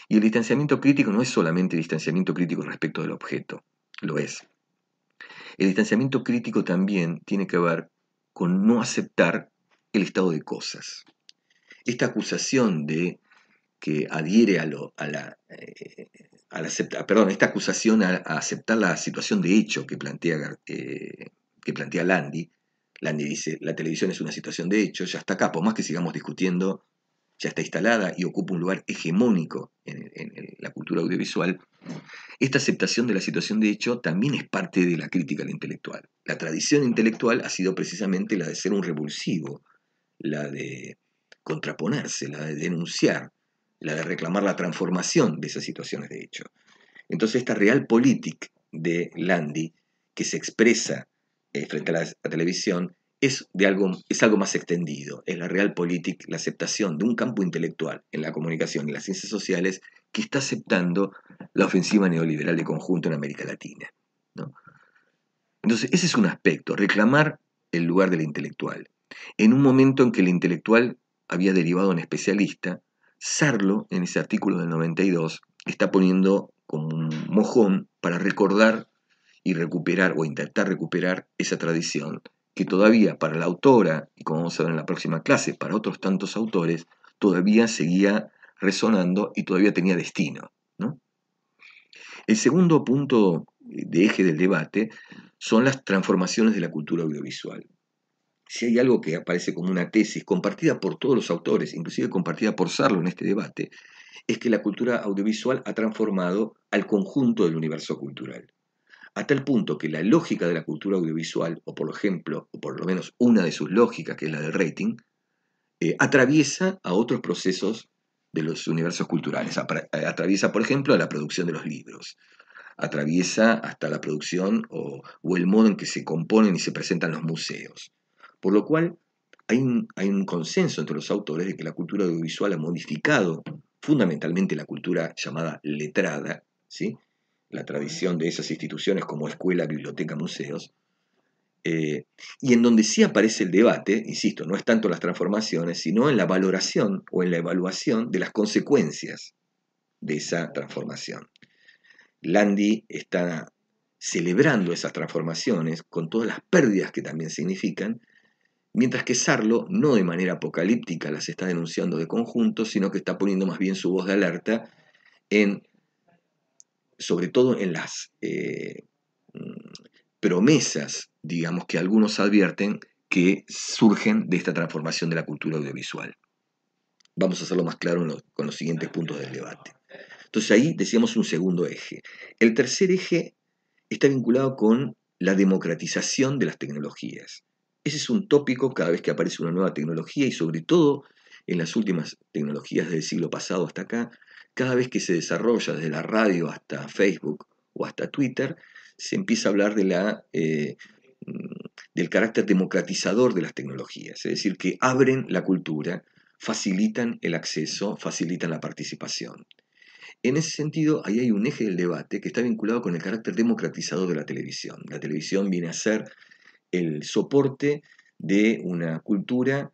Y el distanciamiento crítico no es solamente distanciamiento crítico respecto del objeto, lo es. El distanciamiento crítico también tiene que ver con no aceptar el estado de cosas. Esta acusación de que adhiere esta acusación a aceptar la situación de hecho que plantea Landi. Landi dice, la televisión es una situación de hecho, ya está acá, por más que sigamos discutiendo, ya está instalada y ocupa un lugar hegemónico en la cultura audiovisual. Esta aceptación de la situación de hecho también es parte de la crítica al intelectual. La tradición intelectual ha sido precisamente la de ser un revulsivo, la de contraponerse, la de denunciar, la de reclamar la transformación de esas situaciones de hecho. Entonces esta realpolitik de Landi, que se expresa frente a la televisión, es algo más extendido. Es la realpolitik, la aceptación de un campo intelectual en la comunicación y las ciencias sociales que está aceptando la ofensiva neoliberal de conjunto en América Latina, ¿no? Entonces ese es un aspecto, reclamar el lugar del intelectual. En un momento en que el intelectual había derivado en especialista, Sarlo, en ese artículo del 92, está poniendo como un mojón para recordar y recuperar o intentar recuperar esa tradición que todavía para la autora, y como vamos a ver en la próxima clase, para otros tantos autores, todavía seguía resonando y todavía tenía destino, ¿no? El segundo punto de eje del debate son las transformaciones de la cultura audiovisual. Si hay algo que aparece como una tesis compartida por todos los autores, inclusive compartida por Sarlo en este debate, es que la cultura audiovisual ha transformado al conjunto del universo cultural. A tal punto que la lógica de la cultura audiovisual, o por ejemplo, o por lo menos una de sus lógicas, que es la del rating, atraviesa a otros procesos de los universos culturales. Atraviesa, por ejemplo, a la producción de los libros. Atraviesa hasta la producción o el modo en que se componen y se presentan los museos. Por lo cual, hay un consenso entre los autores de que la cultura audiovisual ha modificado fundamentalmente la cultura llamada letrada, ¿sí? La tradición de esas instituciones como escuela, biblioteca, museos, y en donde sí aparece el debate, insisto, no es tanto las transformaciones, sino en la valoración o en la evaluación de las consecuencias de esa transformación. Landi está celebrando esas transformaciones con todas las pérdidas que también significan, mientras que Sarlo no de manera apocalíptica las está denunciando de conjunto, sino que está poniendo más bien su voz de alerta sobre todo en las promesas, digamos, que algunos advierten que surgen de esta transformación de la cultura audiovisual. Vamos a hacerlo más claro con los siguientes puntos del debate. Entonces ahí decíamos un segundo eje. El tercer eje está vinculado con la democratización de las tecnologías. Ese es un tópico cada vez que aparece una nueva tecnología y sobre todo en las últimas tecnologías del siglo pasado hasta acá, cada vez que se desarrolla desde la radio hasta Facebook o hasta Twitter, se empieza a hablar del carácter democratizador de las tecnologías, es decir, que abren la cultura, facilitan el acceso, facilitan la participación. En ese sentido, ahí hay un eje del debate que está vinculado con el carácter democratizador de la televisión. La televisión viene a ser el soporte de una cultura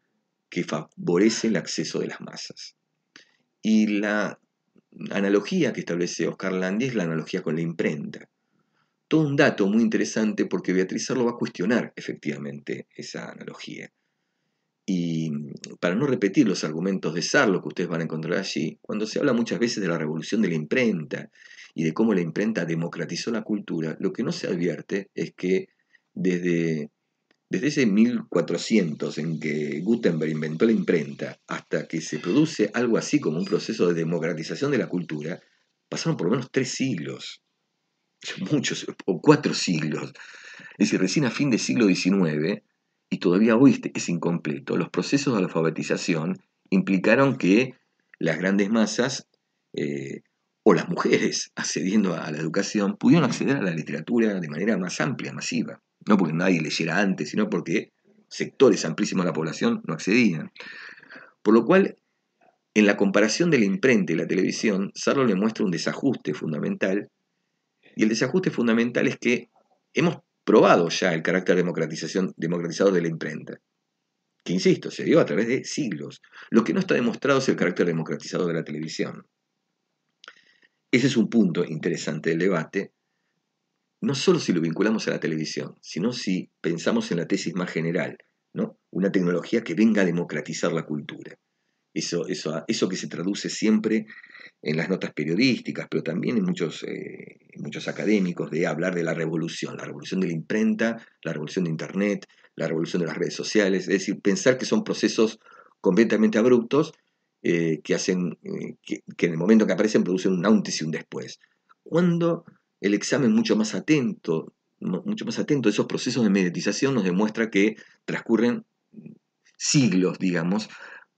que favorece el acceso de las masas. Y la analogía que establece Oscar Landi es la analogía con la imprenta. Todo un dato muy interesante porque Beatriz Sarlo va a cuestionar efectivamente esa analogía. Y para no repetir los argumentos de Sarlo que ustedes van a encontrar allí, cuando se habla muchas veces de la revolución de la imprenta y de cómo la imprenta democratizó la cultura, lo que no se advierte es que desde desde ese 1400 en que Gutenberg inventó la imprenta hasta que se produce algo así como un proceso de democratización de la cultura, pasaron por lo menos 3 siglos, muchos, o 4 siglos. Es decir, recién a fin del siglo XIX, y todavía hoy es incompleto, los procesos de alfabetización implicaron que las grandes masas, o las mujeres accediendo a la educación, pudieron acceder a la literatura de manera más amplia, masiva. No porque nadie leyera antes, sino porque sectores amplísimos de la población no accedían. Por lo cual, en la comparación de la imprenta y la televisión, Sarlo le muestra un desajuste fundamental, y el desajuste fundamental es que hemos probado ya el carácter democratizador de la imprenta, que insisto, se dio a través de siglos. Lo que no está demostrado es el carácter democratizador de la televisión. Ese es un punto interesante del debate, no solo si lo vinculamos a la televisión, sino si pensamos en la tesis más general, ¿no? Una tecnología que venga a democratizar la cultura. Eso que se traduce siempre en las notas periodísticas, pero también en muchos académicos, de hablar de la revolución de la imprenta, la revolución de Internet, la revolución de las redes sociales, es decir, pensar que son procesos completamente abruptos, que hacen que en el momento que aparecen producen un antes y un después. Cuando el examen mucho más atento de esos procesos de mediatización nos demuestra que transcurren siglos, digamos,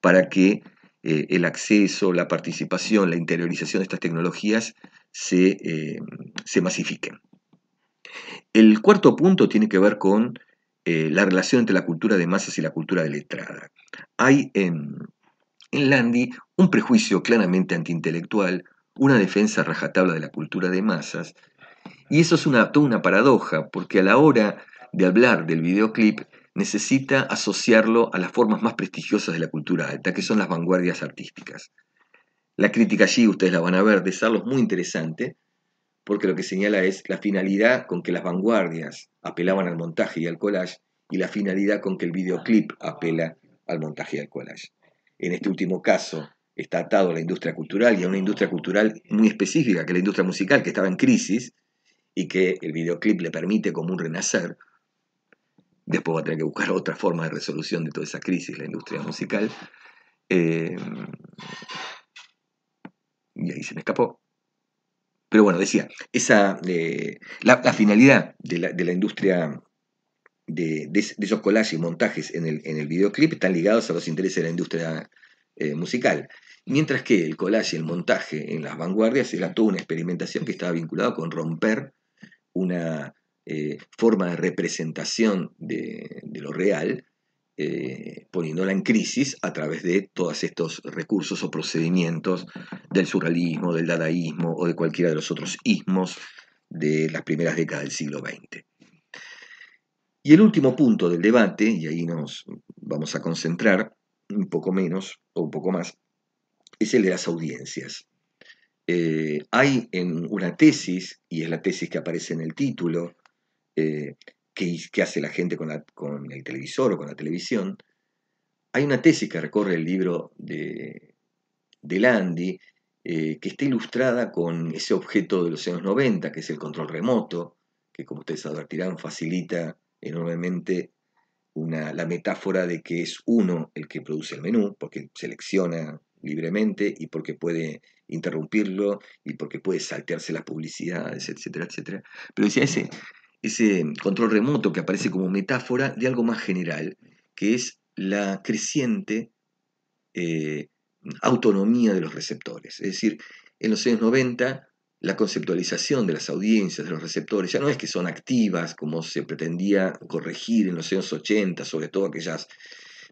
para que el acceso, la participación, la interiorización de estas tecnologías se masifiquen. El cuarto punto tiene que ver con la relación entre la cultura de masas y la cultura de letrada. Hay en Landi un prejuicio claramente antiintelectual, una defensa a rajatabla de la cultura de masas, y eso es toda una paradoja, porque a la hora de hablar del videoclip necesita asociarlo a las formas más prestigiosas de la cultura alta, que son las vanguardias artísticas. La crítica allí, ustedes la van a ver, de Sarlo es muy interesante, porque lo que señala es la finalidad con que las vanguardias apelaban al montaje y al collage, y la finalidad con que el videoclip apela al montaje y al collage. En este último caso está atado a la industria cultural, y a una industria cultural muy específica, que es la industria musical, que estaba en crisis, y que el videoclip le permite como un renacer. Después va a tener que buscar otra forma de resolución de toda esa crisis, la industria musical. Y ahí se me escapó. Pero bueno, decía, la finalidad de la industria de esos collages y montajes en el videoclip están ligados a los intereses de la industria musical. Mientras que el collage y el montaje en las vanguardias era toda una experimentación que estaba vinculada con romper una forma de representación de lo real, poniéndola en crisis a través de todos estos recursos o procedimientos del surrealismo, del dadaísmo o de cualquiera de los otros ismos de las primeras décadas del siglo XX. Y el último punto del debate, y ahí nos vamos a concentrar un poco menos o un poco más, es el de las audiencias. Hay en una tesis, y es la tesis que aparece en el título, que hace la gente con el televisor o con la televisión. Hay una tesis que recorre el libro de Landi, que está ilustrada con ese objeto de los años 90, que es el control remoto, que como ustedes advertirán facilita enormemente la metáfora de que es uno el que produce el menú, porque selecciona libremente y porque puede interrumpirlo y porque puede saltearse las publicidades, etcétera, etcétera. Pero decía, ese control remoto que aparece como metáfora de algo más general, que es la creciente autonomía de los receptores. Es decir, en los años 90, la conceptualización de las audiencias, de los receptores, ya no es que son activas, como se pretendía corregir en los años 80, sobre todo aquellas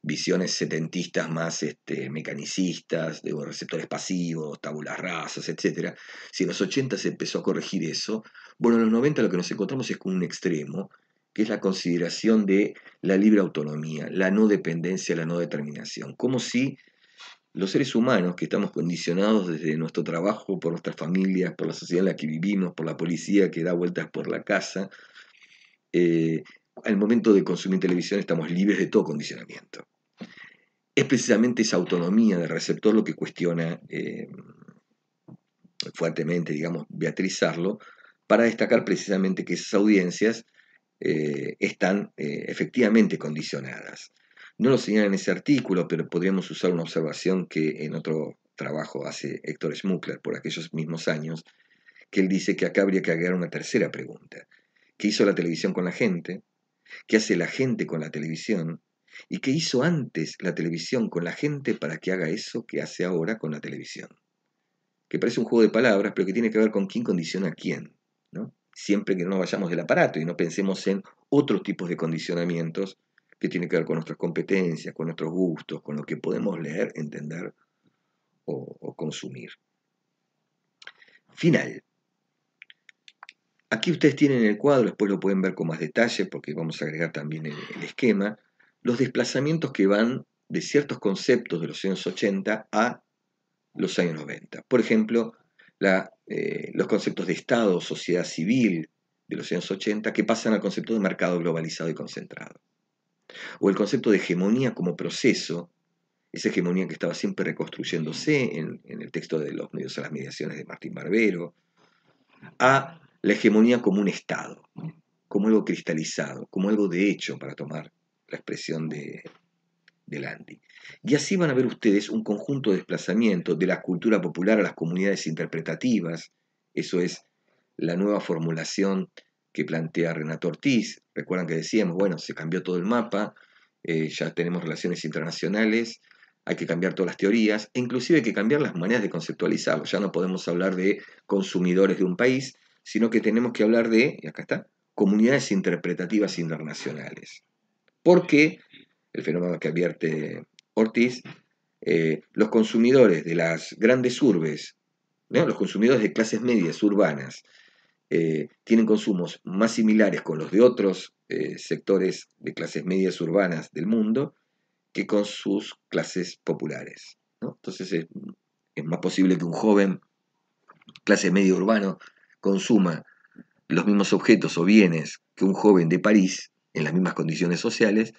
visiones setentistas más mecanicistas, de receptores pasivos, tabulas rasas, etc. Si en los 80 se empezó a corregir eso, bueno, en los 90 lo que nos encontramos es con un extremo, que es la consideración de la libre autonomía, la no dependencia, la no determinación, como si los seres humanos, que estamos condicionados desde nuestro trabajo, por nuestras familias, por la sociedad en la que vivimos, por la policía que da vueltas por la casa, al momento de consumir televisión estamos libres de todo condicionamiento. Es precisamente esa autonomía del receptor lo que cuestiona fuertemente, digamos, Beatriz Sarlo, para destacar precisamente que esas audiencias están efectivamente condicionadas. No lo señala en ese artículo, pero podríamos usar una observación que en otro trabajo hace Héctor Schmuckler por aquellos mismos años, que él dice que acá habría que agregar una tercera pregunta. ¿Qué hizo la televisión con la gente? ¿Qué hace la gente con la televisión? ¿Y qué hizo antes la televisión con la gente para que haga eso que hace ahora con la televisión? Que parece un juego de palabras, pero que tiene que ver con quién condiciona a quién, ¿no? Siempre que no vayamos del aparato y no pensemos en otros tipos de condicionamientos que tienen que ver con nuestras competencias, con nuestros gustos, con lo que podemos leer, entender o consumir. Final. Aquí ustedes tienen el cuadro, después lo pueden ver con más detalle porque vamos a agregar también el esquema, los desplazamientos que van de ciertos conceptos de los años 80 a los años 90. Por ejemplo, los conceptos de Estado, sociedad civil de los años 80 que pasan al concepto de mercado globalizado y concentrado. O el concepto de hegemonía como proceso, esa hegemonía que estaba siempre reconstruyéndose en el texto de los medios a las mediaciones de Martín Barbero, a la hegemonía como un Estado, como algo cristalizado, como algo de hecho, para tomar la expresión de Landi. Y así van a ver ustedes un conjunto de desplazamientos de la cultura popular a las comunidades interpretativas, eso es la nueva formulación que plantea Renato Ortiz. Recuerdan que decíamos, bueno, se cambió todo el mapa, ya tenemos relaciones internacionales, hay que cambiar todas las teorías, e inclusive hay que cambiar las maneras de conceptualizarlo. Ya no podemos hablar de consumidores de un país, sino que tenemos que hablar de, y acá está, comunidades interpretativas internacionales. Porque el fenómeno que advierte Ortiz, los consumidores de las grandes urbes, ¿no? Los consumidores de clases medias urbanas, tienen consumos más similares con los de otros sectores de clases medias urbanas del mundo que con sus clases populares, ¿no? Entonces es más posible que un joven clase media urbano consuma los mismos objetos o bienes que un joven de París en las mismas condiciones sociales.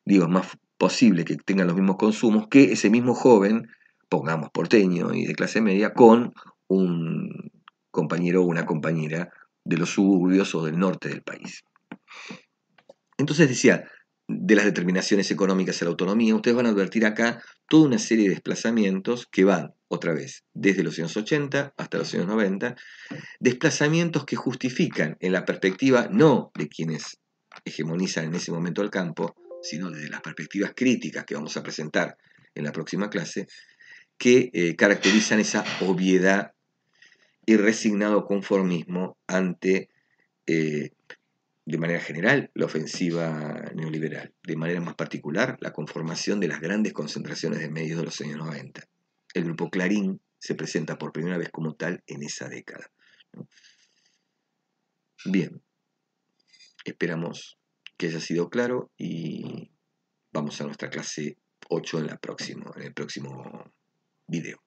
Digo, es más posible que tengan los mismos consumos que ese mismo joven, pongamos porteño y de clase media, con un compañero o una compañera de los suburbios o del norte del país. Entonces decía, de las determinaciones económicas a la autonomía, ustedes van a advertir acá toda una serie de desplazamientos que van, otra vez, desde los años 80 hasta los años 90, desplazamientos que justifican en la perspectiva no de quienes hegemonizan en ese momento el campo, sino desde las perspectivas críticas que vamos a presentar en la próxima clase, que caracterizan esa obviedad y resignado conformismo ante, de manera general, la ofensiva neoliberal, de manera más particular, la conformación de las grandes concentraciones de medios de los años 90. El grupo Clarín se presenta por primera vez como tal en esa década, ¿no? Bien, esperamos que haya sido claro y vamos a nuestra clase 8 en el próximo video.